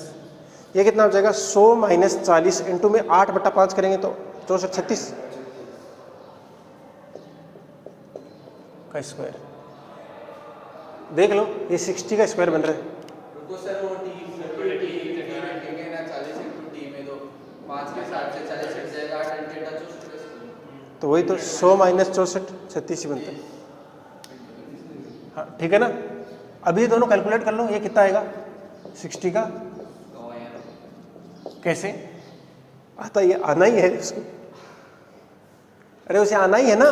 Speaker 1: ये कितना हो जाएगा? 100 माइनस 40 इंटू में 8/5 करेंगे तो 64 36 का स्क्वायर। देख लो, ये 60 का स्क्वायर बन रहा है।
Speaker 2: रुको सर, वो टी रखेंगे ना 40 इंटू टी में, तो 5 के साथ से 40 हट जाएगा, 8 इंटू 64।
Speaker 1: तो वही तो 100 माइनस 64 36 ही बनता है। हाँ ठीक है ना। अभी ये दोनों कैलकुलेट कर लो, ये कितना आएगा? 60 का कैसे आता? ये आना ही है उसको, अरे उसे आना ही है ना।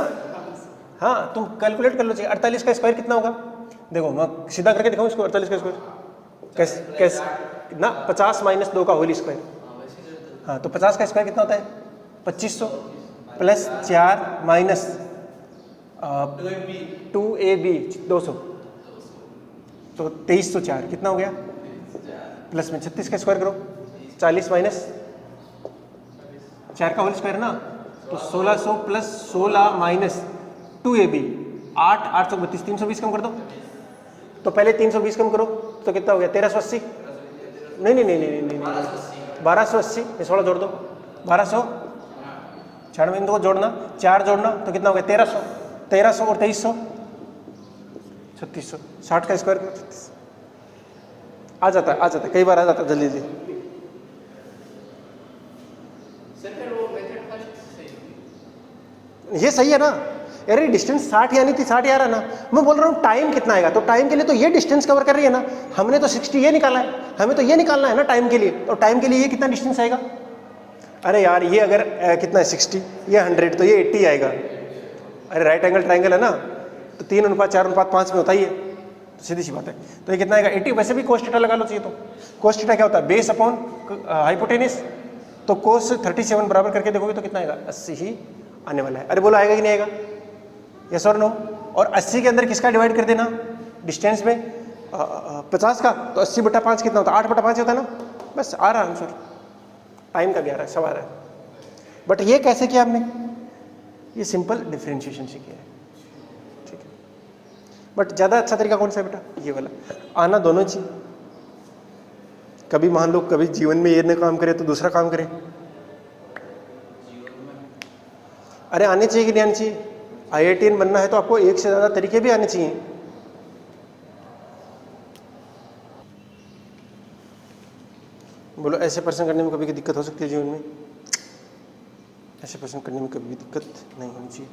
Speaker 1: हाँ तुम कैलकुलेट कर लो। चाहिए 48 का स्क्वायर कितना होगा? देखो मैं सीधा करके दिखाऊं इसको। 48 का स्क्वायर कैसे ना? 50 माइनस 2 का होल स्क्वायर। हाँ तो 50 का स्क्वायर कितना होता है? 2500 प्लस 4 माइनस 2ab 200, तो 2304 कितना हो गया? प्लस में 36 का स्क्वायर करो, 40 माइनस 4 का होल स्क्वायर ना, तो 1600 प्लस 16 माइनस 2ab 8 832 320 कम कर दो। तो पहले 320 कम करो तो कितना हो गया? 1380। नहीं 1280 में 16 जोड़ दो, 1200 96 इनको जोड़ना, 4 जोड़ना तो कितना हो गया? 1300 और 2300 3600। 60 का स्क्वायर करो, 36 आ जाता है कई बार आ जाता है जल्दी जल्दी।
Speaker 2: सर फिर वो मेथड फर्स्ट सही,
Speaker 1: ये सही है ना। अरे डिस्टेंस 60 यानी थी 60 आ रहा है ना। मैं बोल रहा हूँ टाइम कितना आएगा, तो टाइम के लिए तो ये डिस्टेंस कवर कर रही है ना। हमने तो 60 ये निकाला है, हमें तो ये निकालना है ना टाइम के लिए। तो टाइम के लिए ये कितना डिस्टेंस आएगा? अरे यार ये अगर कितना है 60, ये 100, तो ये 80 आएगा। अरे राइट एंगल ट्राइंगल है ना, तो 3:4:5 में होता ही है। तो सीधी सी बात है। तो ये कितना आएगा 80। वैसे भी कोस थीटा लगा लो चाहिए तो। कोस थीटा क्या होता है बेस अपॉन हाइपोटेनिस। तो कोस 37 बराबर करके देखोगे तो कितना आएगा 80 ही आने वाला है। अरे बोलो आएगा कि नहीं आएगा, यस और नो। और 80 के अंदर किसका डिवाइड कर देना डिस्टेंस में 50 का, तो 80/5 कितना होता है 8/5 होता है ना। बस आ रहा आंसर, टाइम का भी आ रहा है, सब आ रहा है। बट ये कैसे किया आपने, ये सिंपल डिफरेंशिएशन से किया है, ठीक है। बट ज़्यादा अच्छा तरीका कौन सा है बेटा, ये वाला। आना दोनों चाहिए। कभी मान लो कभी जीवन में ये न काम करे तो दूसरा काम करे। अरे आने चाहिए कि नहीं आने चाहिए। IITian बनना है तो आपको एक से ज़्यादा तरीके भी आने चाहिए। बोलो ऐसे प्रश्न करने में कभी की दिक्कत हो सकती है जीवन में, ऐसे प्रश्न करने में कभी भी दिक्कत नहीं होनी चाहिए।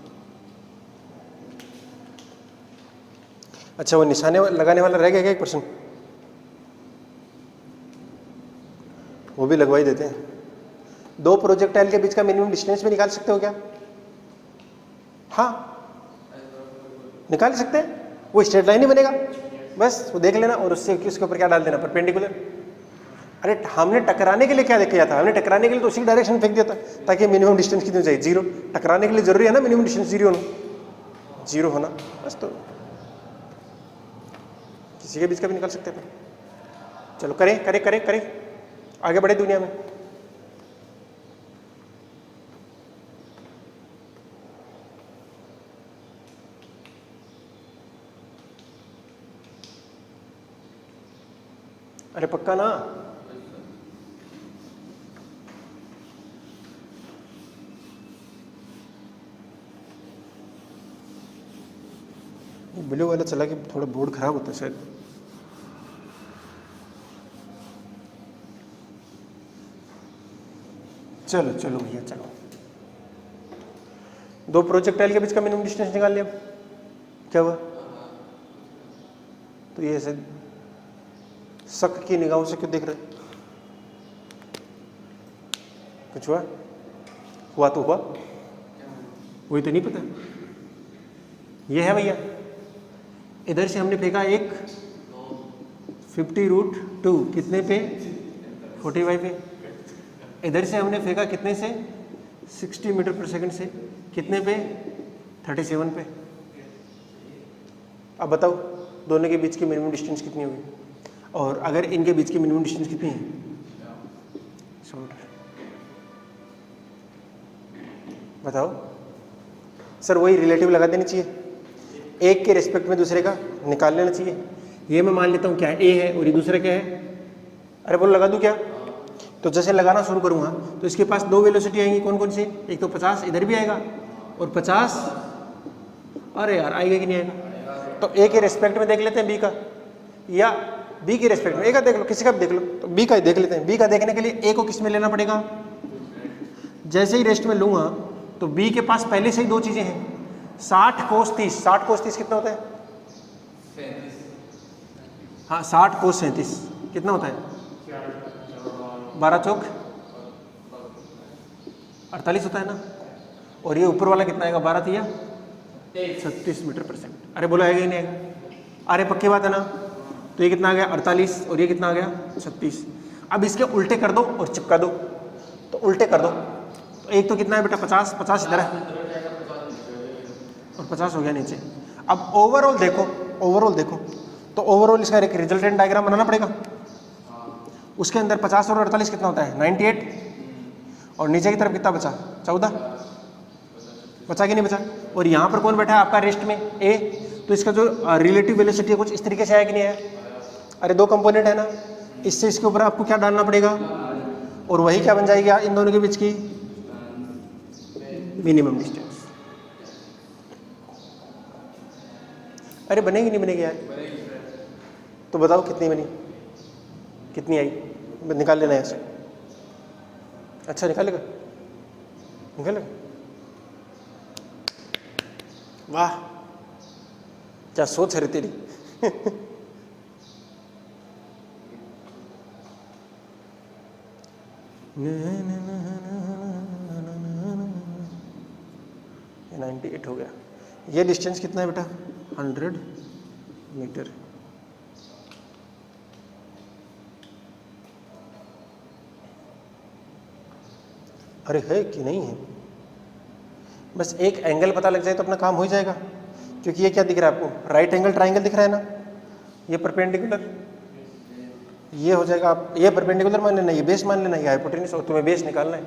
Speaker 1: अच्छा वो निशाने लगाने वाला रह गया क्या एक प्रश्न, वो भी लगवा ही देते हैं। दो प्रोजेक्टाइल के बीच का मिनिमम डिस्टेंस भी निकाल सकते हो क्या? हाँ निकाल सकते हैं, वो स्ट्रेट लाइन ही बनेगा, बस वो देख लेना और उससे उसके ऊपर क्या डाल देना, परपेंडिकुलर। अरे हमने टकराने के लिए क्या किया था, हमने टकराने के लिए तो उसी डायरेक्शन में फेंक दिया था ताकि मिनिमम डिस्टेंस कितनी चाहिए 0। टकराने के लिए जरूरी है ना मिनिमम डिस्टेंस 0 होना, बस। तो किसी के बीच का भी निकाल सकते हैं। चलो करें करें करें करें, आगे बढ़े दुनिया में। अरे पक्का ना, ब्लू वाला चला कि थोड़ा बोर्ड खराब होता है शायद। चलो चलो भैया चलो, दो प्रोजेक्टाइल के बीच का मिनिमम डिस्टेंस निकाल लिया, क्या हुआ? तो ये ऐसे शक की निगाहों से क्यों देख रहे? कुछ हुआ? हुआ तो हुआ, वही तो नहीं पता। ये है भैया, इधर से हमने फेंका एक 50√2 कितने पे 45 पे। इधर से हमने फेंका कितने से 60 मीटर पर सेकंड से कितने पे 37 पे। अब बताओ दोनों के बीच की मिनिमम डिस्टेंस कितनी होगी, और अगर इनके बीच की मिनिमम डिस्टेंस कितनी है 100 मीटर। बताओ सर, वही रिलेटिव लगा देनी चाहिए, एक के रिस्पेक्ट में दूसरे का निकाल लेना चाहिए। ये मैं मान लेता हूँ क्या है, ए है और ये दूसरा क्या है। अरे बोलो लगा दूँ क्या? तो जैसे लगाना शुरू करूँगा तो इसके पास दो वेलोसिटी आएंगी, कौन कौन सी? एक तो 50 इधर भी आएगा और 50, अरे यार आएगा कि नहीं आएगा? तो ए के रिस्पेक्ट में देख लेते हैं बी का, या बी के रिस्पेक्ट में ए का देख लो, किसी का भी देख लो। तो बी का ही देख लेते हैं। बी का देखने के लिए ए को किस में लेना पड़ेगा? जैसे ही रेस्ट में लूँगा तो बी के पास पहले से ही दो चीज़ें हैं, 60 कोस 30। 60 कोस 30 कितना होता है?
Speaker 2: 37।
Speaker 1: हाँ 60 कोस 37 कितना होता है? 12 चौक 48 होता है ना। और ये ऊपर वाला कितना आएगा? 12 तिया 36 मीटर पर सेकंड। अरे बोलो आएगा ही नहीं आएगा? अरे पक्की बात है ना। तो ये कितना आ गया 48 और ये कितना आ गया 36। अब इसके उल्टे कर दो और चिपका दो, तो उल्टे कर दो तो एक तो कितना है बेटा 50, 50 इधर है और 50 हो गया नीचे। अब ओवरऑल देखो, ओवरऑल देखो तो ओवरऑल इसका एक रिजल्टेंट डायग्राम बनाना पड़ेगा। उसके अंदर 50 और 48 कितना होता है 98, और नीचे की तरफ कितना बचा 14, बचा कि नहीं बचा? और यहाँ पर कौन बैठा है आपका रेस्ट में? ए। तो इसका जो रिलेटिव वेलोसिटी है कुछ इस तरीके से आया कि नहीं आया? अरे दो कंपोनेंट है ना, इससे इसके ऊपर आपको क्या डालना पड़ेगा, और वही क्या बन जाएगी इन दोनों के बीच की मिनिमम डिस्टेंस। अरे बनेगी नहीं बनेगी यार? तो बताओ कितनी बनी, कितनी आई? निकाल लेना है ऐसे। अच्छा निकालेगा, निकालेगा। वाह क्या सोच है रे तेरी। ये 98 हो गया। ये डिस्टेंस कितना है बेटा 100 मीटर। अरे है कि नहीं है? बस एक एंगल पता लग जाए तो अपना काम हो ही जाएगा, क्योंकि ये क्या दिख रहा है आपको? राइट एंगल ट्राइंगल दिख रहा है ना, ये परपेंडिकुलर, ये हो जाएगा। आप ये परपेंडिकुलर मान लेना, ये बेस मान लेना, ये हाइपोटेन्यूज, और तुम्हें बेस निकालना है।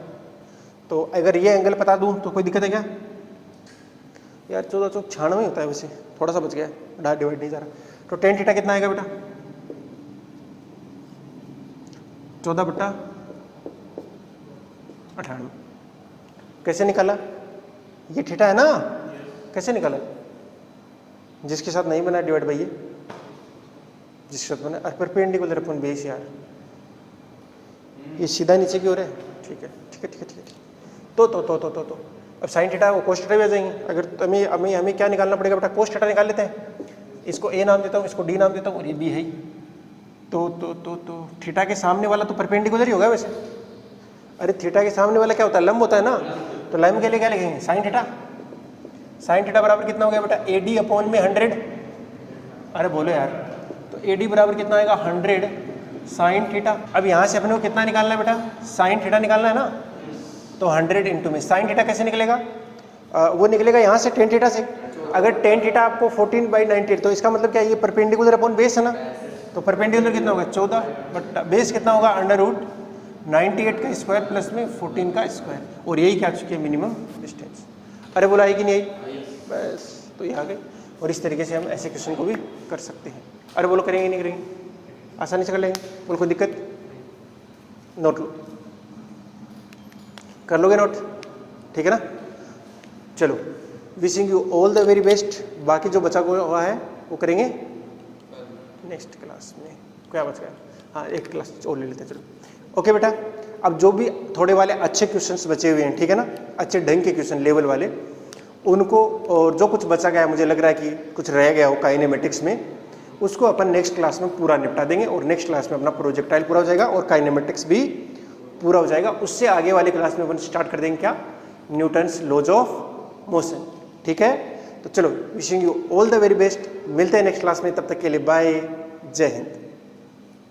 Speaker 1: तो अगर ये एंगल बता दूं तो कोई दिक्कत है क्या? यार 14 चौक 96 होता है, वैसे थोड़ा सा बच गया, डिवाइड नहीं जा रहा। तो टेन थीटा कितना आएगा बेटा? 14/98। कैसे निकाला? ये थीटा है ना, कैसे निकाला? जिसके साथ नहीं बना डिवाइड बाई ये, जिसके साथ बना, और परपेंडिकुलर अपन बेस यार, ये सीधा नीचे की ओर है। ठीक है ठीक है ठीक है ठीक है। तो अब साइन थीटा वो कोस थीटा भी आ जाएंगे। अगर हमें क्या निकालना पड़ेगा बेटा? कोस थीटा निकाल लेते हैं। इसको ए नाम देता हूँ, इसको डी नाम देता हूँ, और ये बी है। तो थीटा के सामने वाला तो परपेंडिकुलर ही होगा वैसे। अरे थीटा के सामने वाला क्या होता है? लंब होता है ना। तो लंब के लिए क्या लिखेंगे? Sine theta. साइन थीटा बराबर कितना हो गया बेटा? AD अपॉन में 100। अरे बोलो यार, तो AD बराबर कितना आएगा? 100 साइन थीटा। अब यहाँ से अपने को कितना निकालना है बेटा? साइन थीटा निकालना है ना। तो 100 इंटू में साइन थीटा कैसे निकलेगा? वो निकलेगा यहाँ से टेन थीटा से। अगर टेन थीटा आपको 14/98, तो इसका मतलब क्या है? ये परपेंडिकुलर अपॉन बेस है ना। तो परपेंडिकुलर कितना होगा? 14, बट बेस कितना होगा? √98 का स्क्वायर प्लस में 14 का स्क्वायर। और यही क्या चुकी है? Minimum distance. अरे बोला आई कि नहीं आई? बस तो ये आ गए। और इस तरीके से हम ऐसे क्वेश्चन को भी कर सकते हैं। अरे बोलो करेंगे नहीं करेंगे? आसानी से कर लेंगे, बोलो कोई दिक्कत? नोट लो, कर लोगे नोट? ठीक है ना। चलो, wishing you all the very best. बाकी जो बचा हुआ है वो करेंगे नेक्स्ट क्लास में। क्या बच गया? हाँ, एक क्लास और ले लेते हैं। चलो ओके बेटा। अब जो भी थोड़े वाले अच्छे क्वेश्चंस बचे हुए हैं, ठीक है ना, अच्छे ढंग के क्वेश्चन लेवल वाले, उनको, और जो कुछ बचा गया है, मुझे लग रहा है कि कुछ रह गया हो काइनेमेटिक्स में, उसको अपन नेक्स्ट क्लास में पूरा निपटा देंगे। और नेक्स्ट क्लास में अपना प्रोजेक्टाइल पूरा हो जाएगा और काइनेमेटिक्स भी पूरा हो जाएगा। उससे आगे वाली क्लास में अपन स्टार्ट कर देंगे क्या? Newton's laws of motion. ठीक है, तो चलो, wishing you all the very best. मिलते हैं नेक्स्ट क्लास में, तब तक के लिए बाय, जय हिंद।